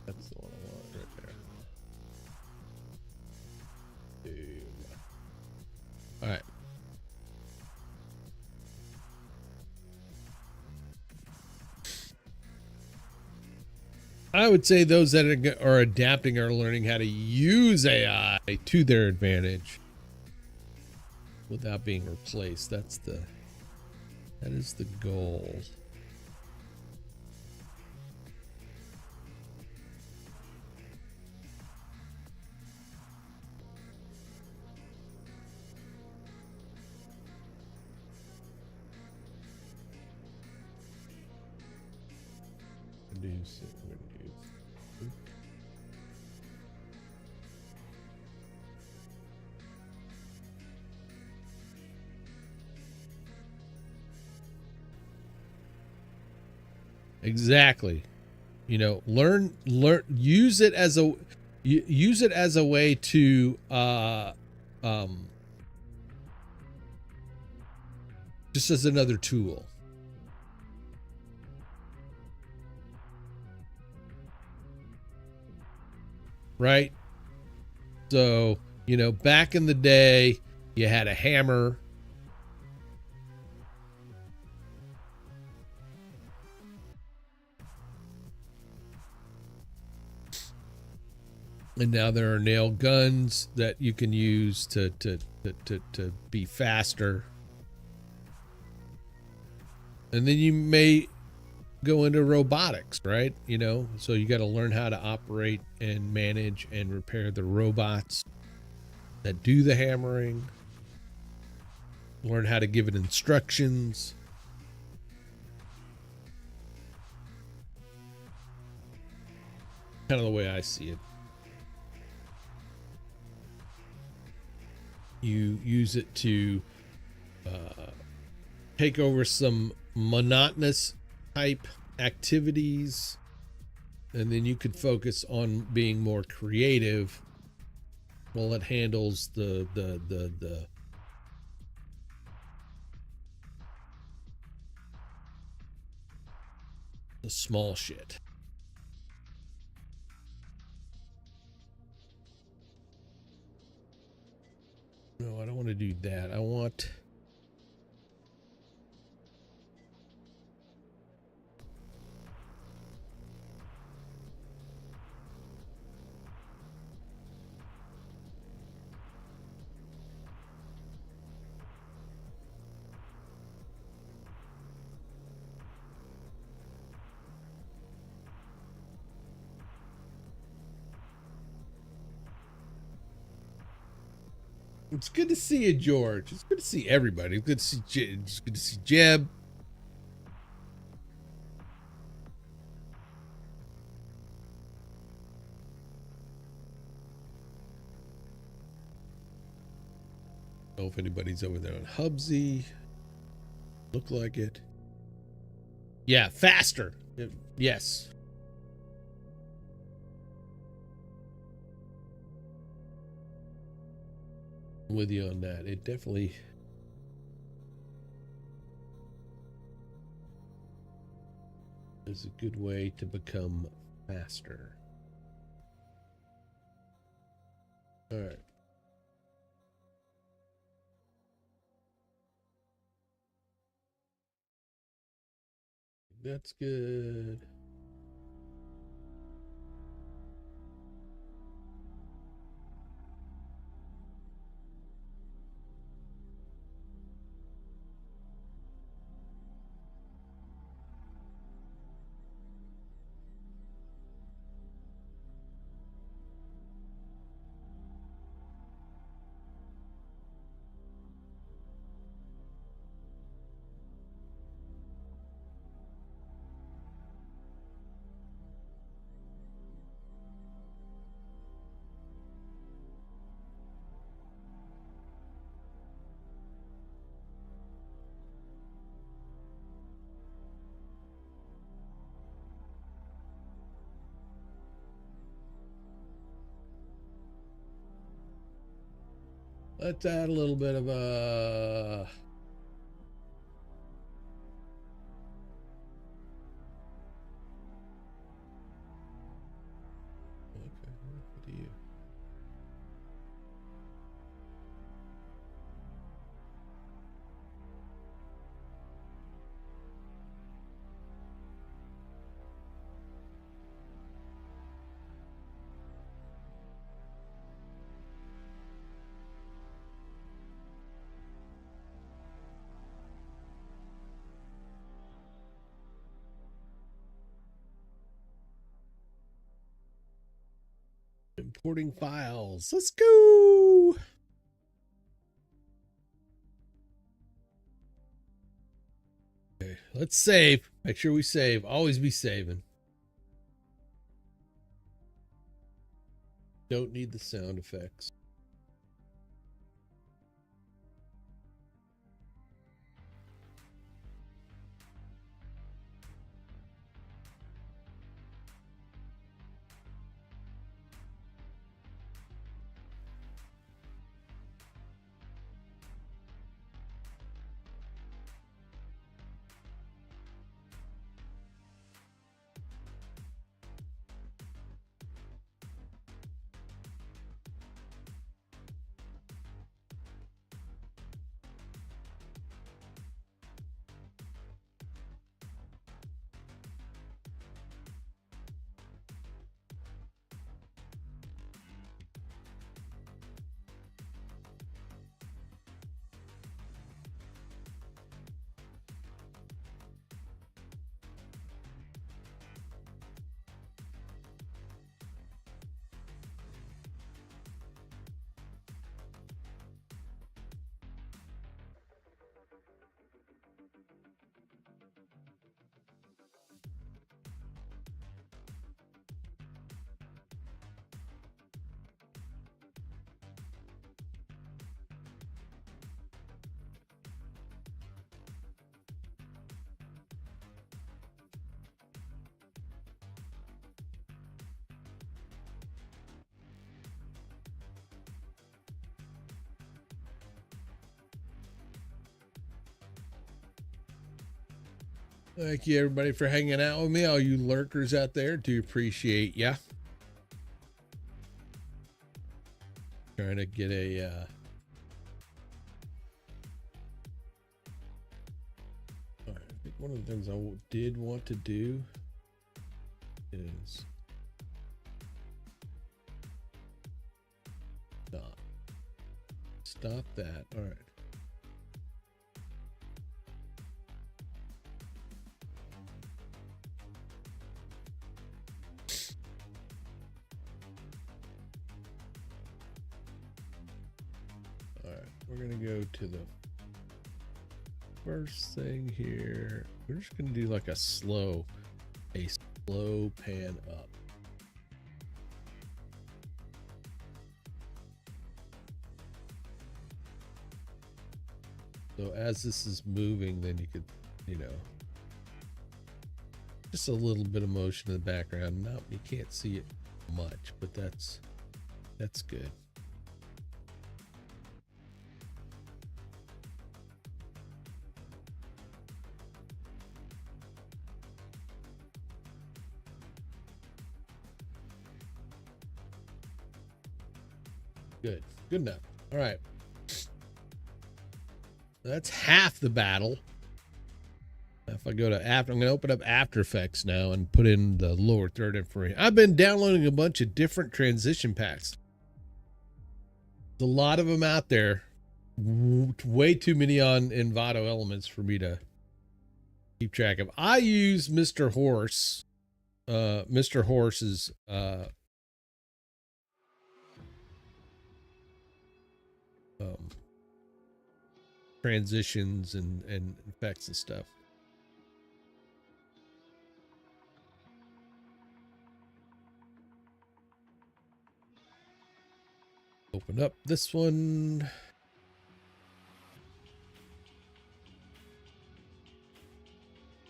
That's the one I want right there. Boom. All right. I would say those that are adapting are learning how to use AI to their advantage without being replaced. That is the goal. Reduce it. Exactly. You know, learn, use it as a way to just as another tool. Right? So, you know, back in the day, you had a hammer. And now there are nail guns that you can use to be faster. And then you may go into robotics, right? You know, so you got to learn how to operate and manage and repair the robots that do the hammering. Learn how to give it instructions. Kind of the way I see it. You use it to take over some monotonous type activities, and then you could focus on being more creative while it handles the small shit. No, I don't want to do that. I want... It's good to see you, George. It's good to see everybody. It's good to see it's good to see Jeb. Know if anybody's over there on Hubsy. Look like it. Yeah, faster. Yes. I'm with you on that. It definitely is a good way to become faster. All right. That's good. Let's add a little bit of a what do you? Importing files. Let's go. Okay, let's save. Make sure we save. Always be saving. Don't need the sound effects. Thank you, everybody, for hanging out with me. All you lurkers out there, do appreciate ya. Trying to get a all right, I think one of the things I did want to do is stop that. All right. We're gonna go to the first thing here. We're just gonna do like a slow pan up. So as this is moving, then you could, you know, just a little bit of motion in the background. No, you can't see it much, but that's good. Good enough. All right. That's half the battle. If I go to after, I'm going to open up After Effects now and put in the lower third information. I've been downloading a bunch of different transition packs. There's a lot of them out there. Way too many on Envato Elements for me to keep track of. I use Mr. Horse. Mr. Horse's transitions and effects and stuff. Open up this one.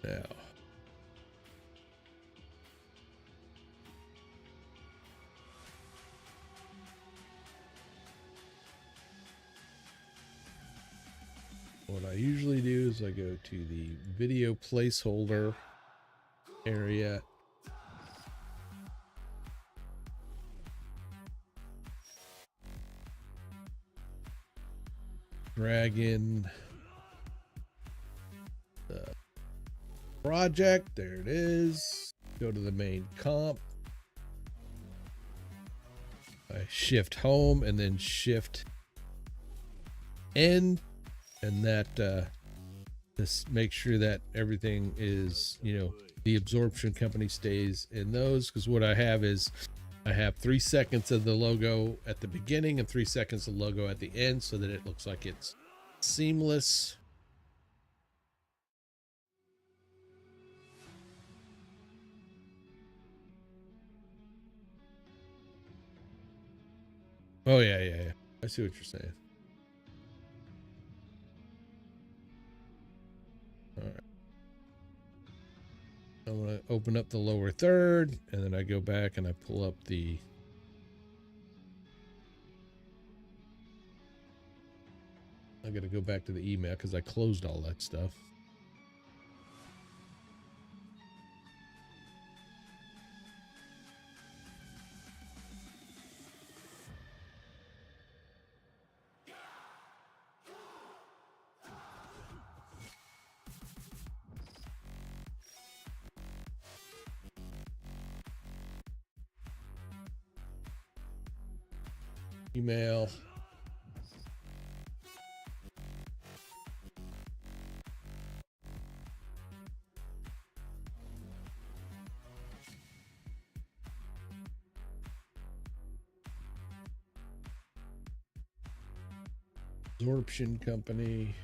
Now. What I usually do is I go to the video placeholder area. Drag in the project. There it is. Go to the main comp. I shift home and then shift end. And that just make sure that everything is, you know, the absorption company stays in those. Because what I have is I have 3 seconds of the logo at the beginning and 3 seconds of logo at the end so that it looks like it's seamless. Oh, yeah. I see what you're saying. All right. I'm going to open up the lower third, and then I go back and I pull up the I got to go back to the email because I closed all that stuff. Email. Absorption company.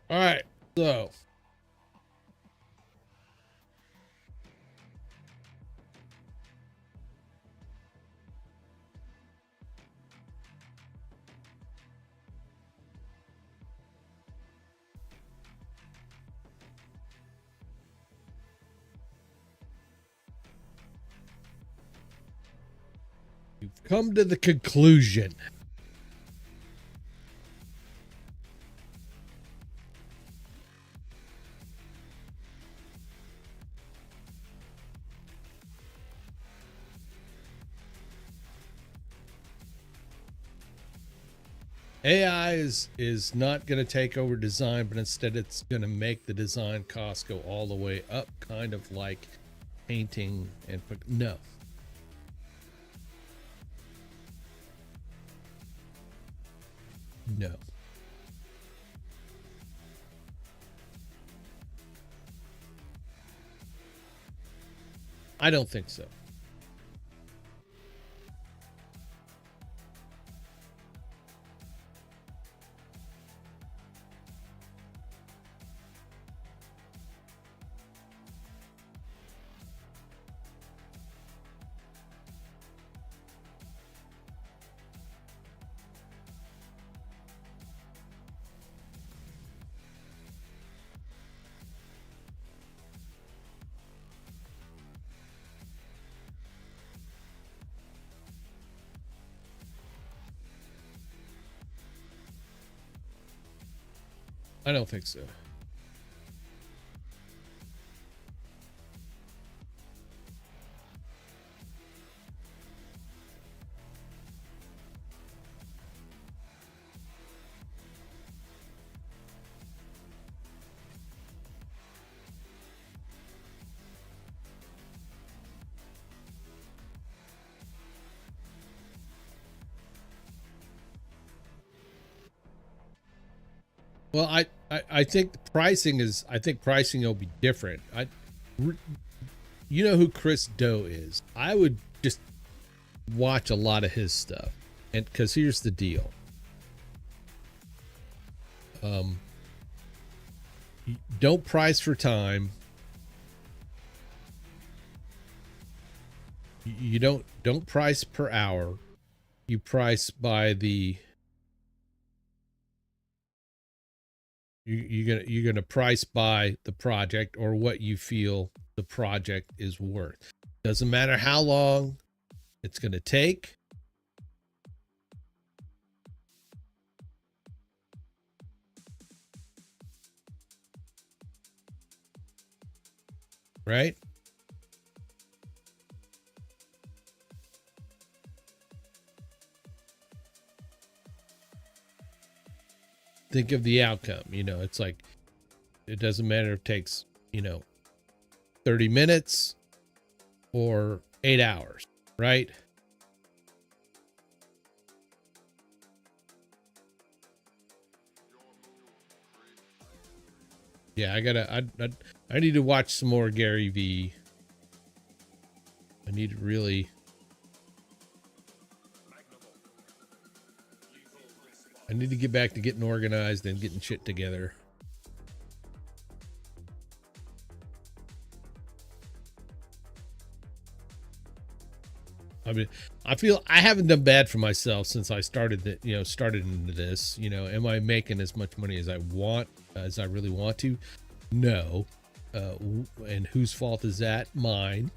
All right, so you've come to the conclusion. AI is not going to take over design, but instead it's going to make the design cost go all the way up, kind of like painting and no. No. I don't think so. I don't think so. Well, I think pricing will be different. You know who Chris Do is. I would just watch a lot of his stuff. And because here's the deal. Don't price for time. You don't price per hour. You price by the you're gonna price by the project or what you feel the project is worth. Doesn't matter how long it's gonna take. Right? Think of the outcome. You know, it's like, it doesn't matter if it takes, 30 minutes or 8 hours, right? Yeah, I need to watch some more Gary V. I need to really, I need to get back to getting organized and getting shit together. I mean, I feel I haven't done bad for myself since I started into this. Am I making as much money as I really want to? No. And whose fault is that? Mine.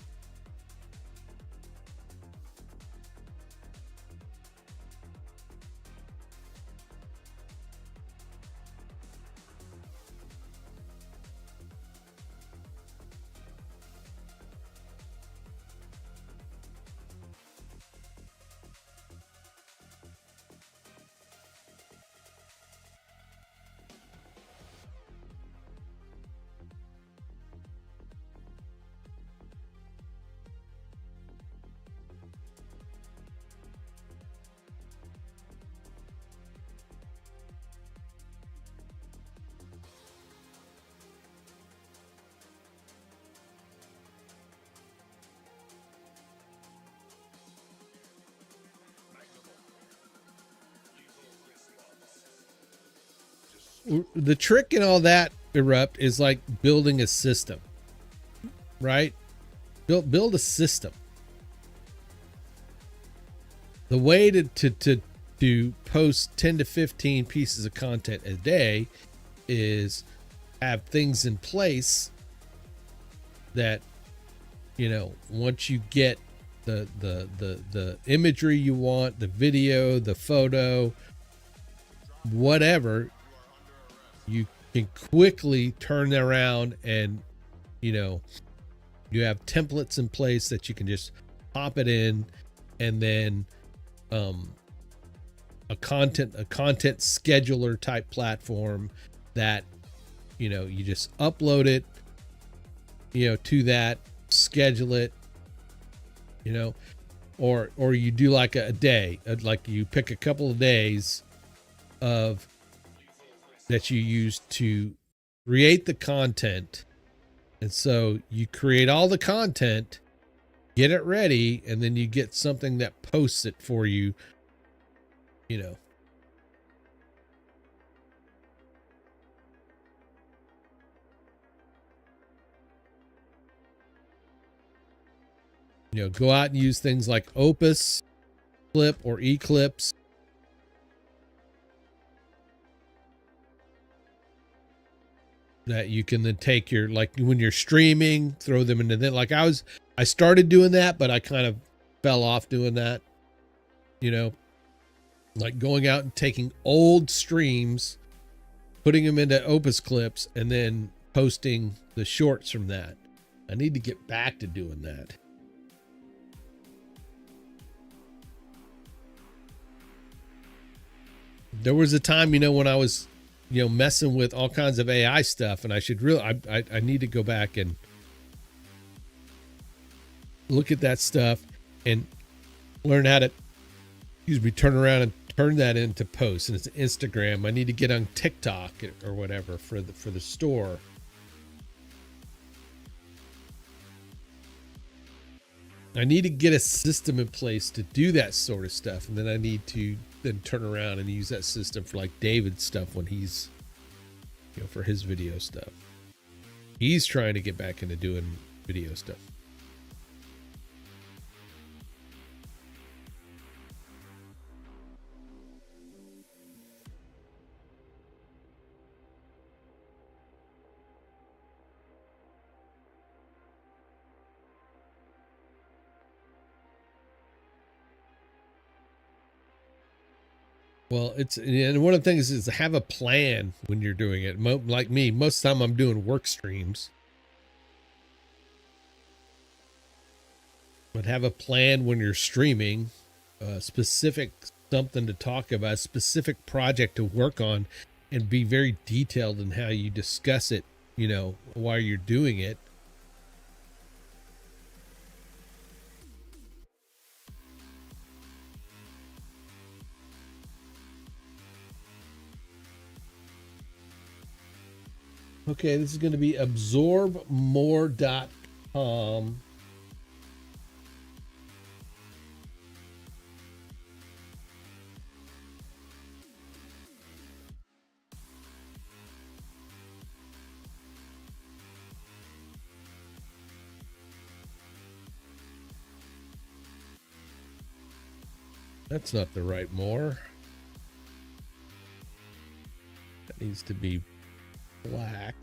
The trick in all that, Erupt, is like building a system, right? Build a system. The way to post 10 to 15 pieces of content a day is have things in place that, once you get the imagery you want, the video, the photo, whatever, you can quickly turn around and, you have templates in place that you can just pop it in, and then a content scheduler type platform that, you just upload it, to that, schedule it, or you do like a day, like you pick a couple of days of that you use to create the content. And so you create all the content, get it ready, and then you get something that posts it for you, you know. You know, go out and use things like Opus Clip or Eclipse. That you can then take your, like when you're streaming, throw them into that. Like I started doing that, but I kind of fell off doing that, you know, like going out and taking old streams, putting them into Opus Clips, and then posting the shorts from that. I need to get back to doing that. There was a time, you know, when I was, you know, messing with all kinds of AI stuff, and I should really, I need to go back and look at that stuff and learn how to, turn around and turn that into posts. And it's Instagram. I need to get on TikTok or whatever for the store. I need to get a system in place to do that sort of stuff, and then I need to then turn around and use that system for like David's stuff when he's, you know, for his video stuff. He's trying to get back into doing video stuff. Well, and one of the things is to have a plan when you're doing it. Like me, most of the time I'm doing work streams. But have a plan when you're streaming, specific something to talk about, a specific project to work on, and be very detailed in how you discuss it, you know, while you're doing it. Okay, this is going to be absorbmore.com. That's not the right more. That needs to be black.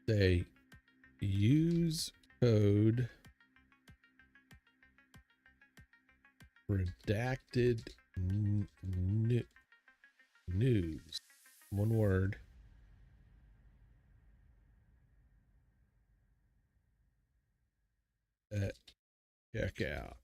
Say use code redacted news. One word. Check out.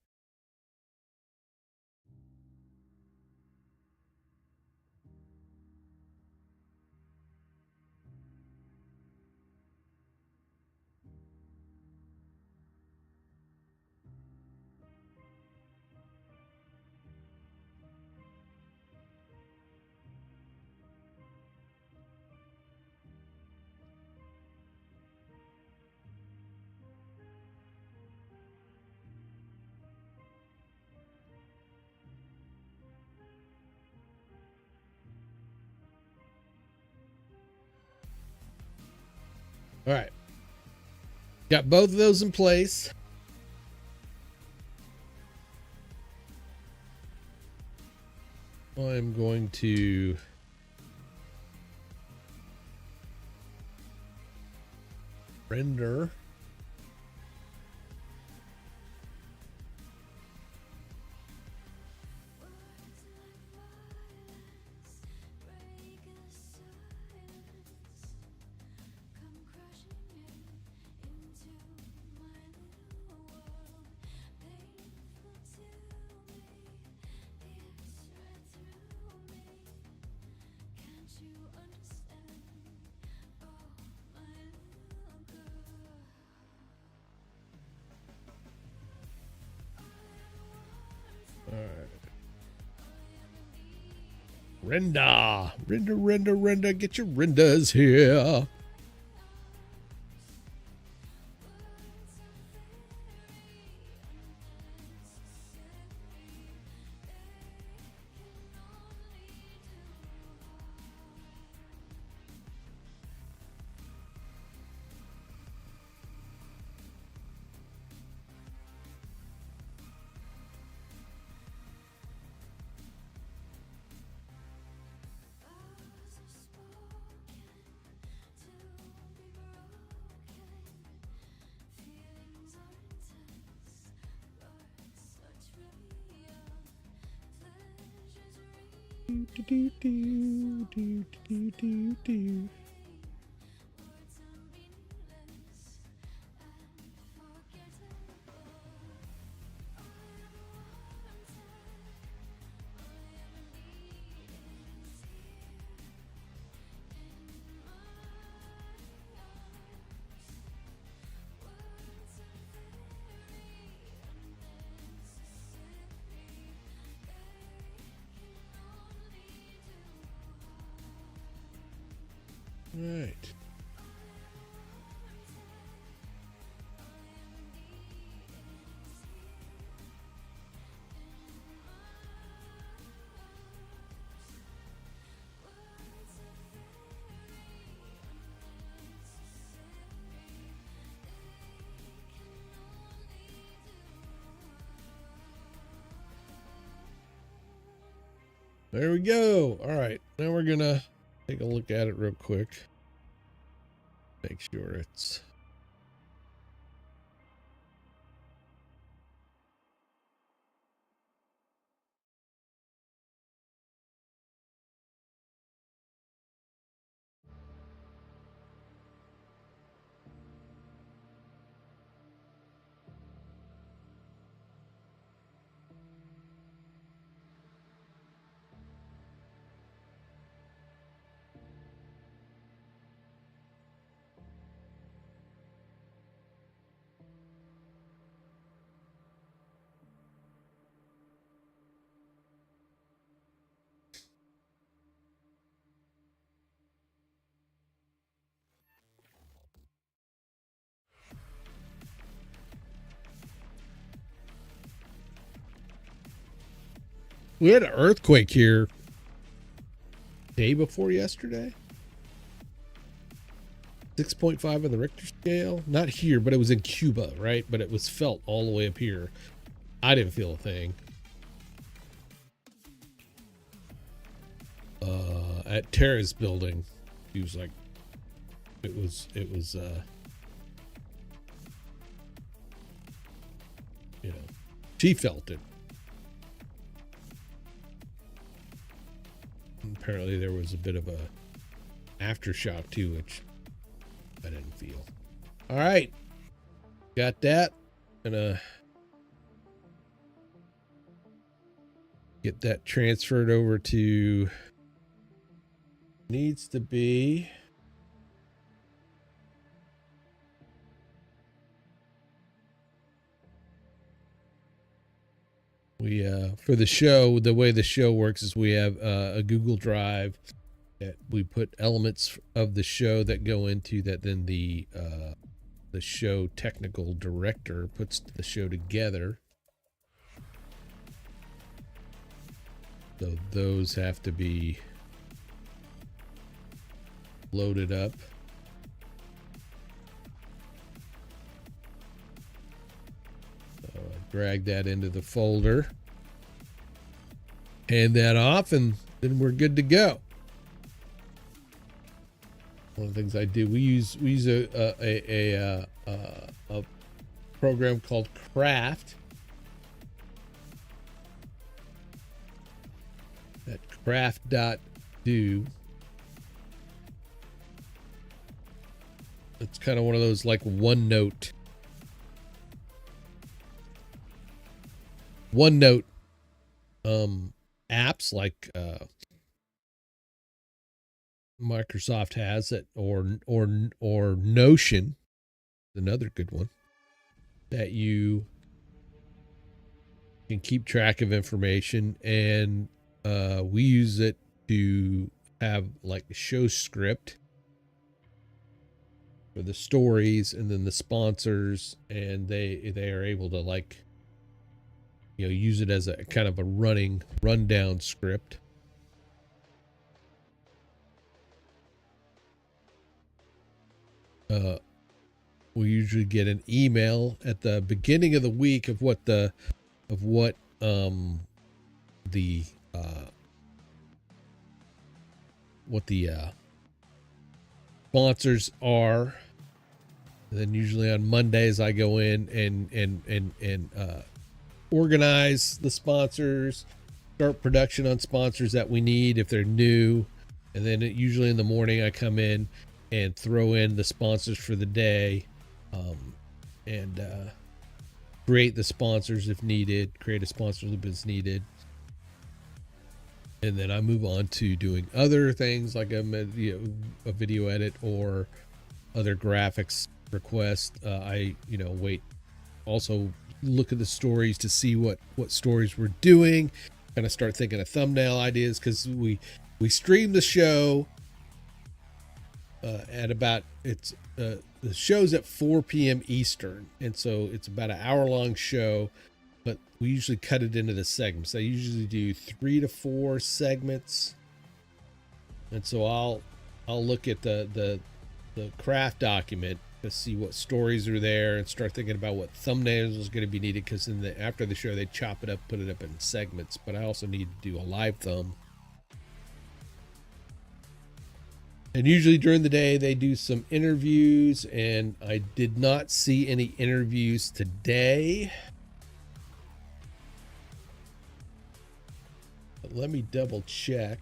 All right. Got both of those in place. I'm going to render. Render, get your renders here. All right. There we go. All right. Now we're going to take a look at it real quick. Make sure it's we had an earthquake here day before yesterday. 6.5 on the Richter scale. Not here, but it was in Cuba, right? But it was felt all the way up here. I didn't feel a thing. At Tara's building, he was like, it was you know, she felt it. And apparently there was a bit of a aftershock too, which I didn't feel. All right, got that. Gonna get that transferred over to, needs to be for the show. The way the show works is we have a Google Drive that we put elements of the show that go into that, then the show technical director puts the show together. So those have to be loaded up. So I drag that into the folder, hand that off, and then we're good to go. One of the things I do, we use a program called Craft. At craft.do. It's kind of one of those like OneNote apps, like Microsoft has it, or Notion, another good one that you can keep track of information. And we use it to have like a show script for the stories and then the sponsors, and they are able to, like, you know, use it as a kind of a rundown script. We usually get an email at the beginning of the week of what the sponsors are. And then usually on Mondays I go in and organize the sponsors, start production on sponsors that we need if they're new, and then usually in the morning I come in and throw in the sponsors for the day, and create the sponsors if needed, create a sponsor loop as needed. And then I move on to doing other things like a video edit or other graphics requests. I also look at the stories to see what stories we're doing, kind of start thinking of thumbnail ideas, because we stream the show at about, the show's at 4 p.m. Eastern, and so it's about an hour-long show, but we usually cut it into the segments. I usually do 3 to 4 segments, and so I'll look at the craft document to see what stories are there and start thinking about what thumbnails is going to be needed, because after the show they chop it up, put it up in segments. But I also need to do a live thumb. And usually during the day they do some interviews, and I did not see any interviews today. But let me double check.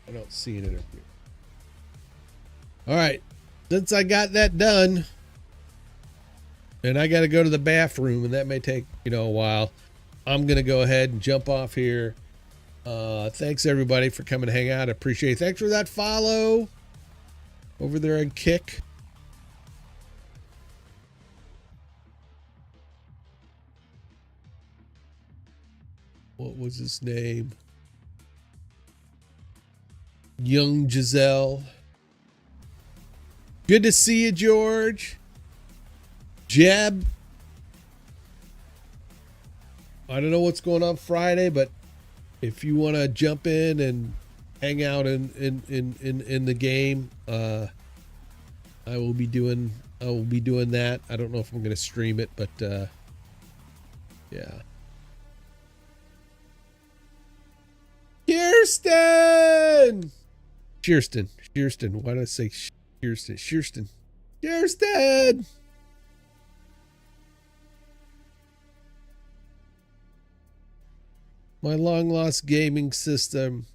I don't see an interview. All right. Since I got that done, and I got to go to the bathroom, and that may take, a while, I'm going to go ahead and jump off here. Thanks everybody for coming to hang out. I appreciate it. Thanks for that follow over there on Kick. What was his name? Young Giselle. Good to see you, George. Jeb. I don't know what's going on Friday, but if you want to jump in and hang out in the game, I will be doing that. I don't know if I'm going to stream it, but yeah. Kirsten. Why did I say Kirsten? My long lost gaming sister.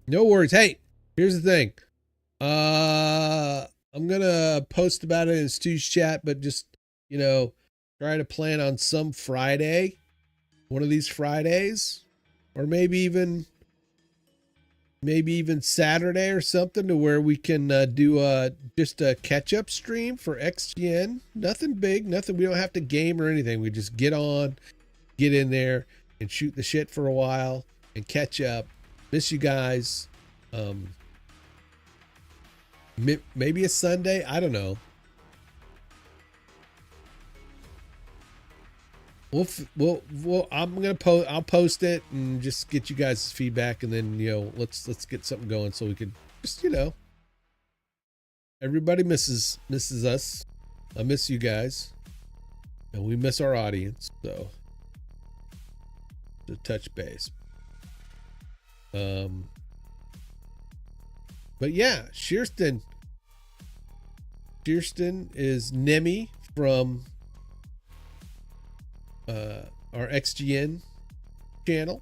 No worries. Hey, here's the thing. I'm gonna post about it in Stu's chat, but just, try to plan on some Friday, one of these Fridays, or maybe even Saturday or something, to where we can do just a catch-up stream for XGN. Nothing big, nothing. We don't have to game or anything. We just get in there and shoot the shit for a while and catch up. Miss you guys. Maybe a Sunday. I don't know. I'm gonna post. I'll post it and just get you guys' feedback, and then let's get something going so we can just everybody misses us. I miss you guys, and we miss our audience. So to touch base. But yeah, Kirsten is Nemi from our XGN channel.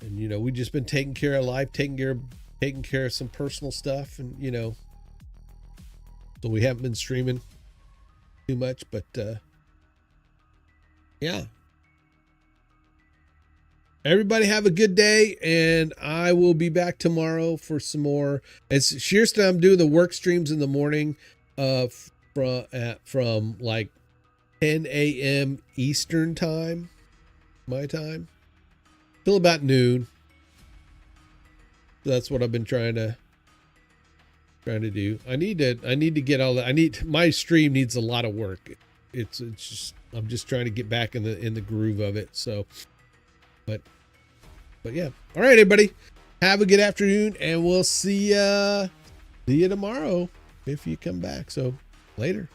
And we just been taking care of life, taking care of some personal stuff, and so we haven't been streaming too much, but yeah. everybody have a good day, and I will be back tomorrow for some more. It's Shearstone. I'm doing the work streams in the morning, from like 10 a.m. Eastern time, my time, till about noon. So that's what I've been trying to do. I need to get all that. My stream needs a lot of work. It's just, I'm just trying to get back in the groove of it. So, but yeah. All right, everybody, have a good afternoon, and we'll see you tomorrow if you come back. So later.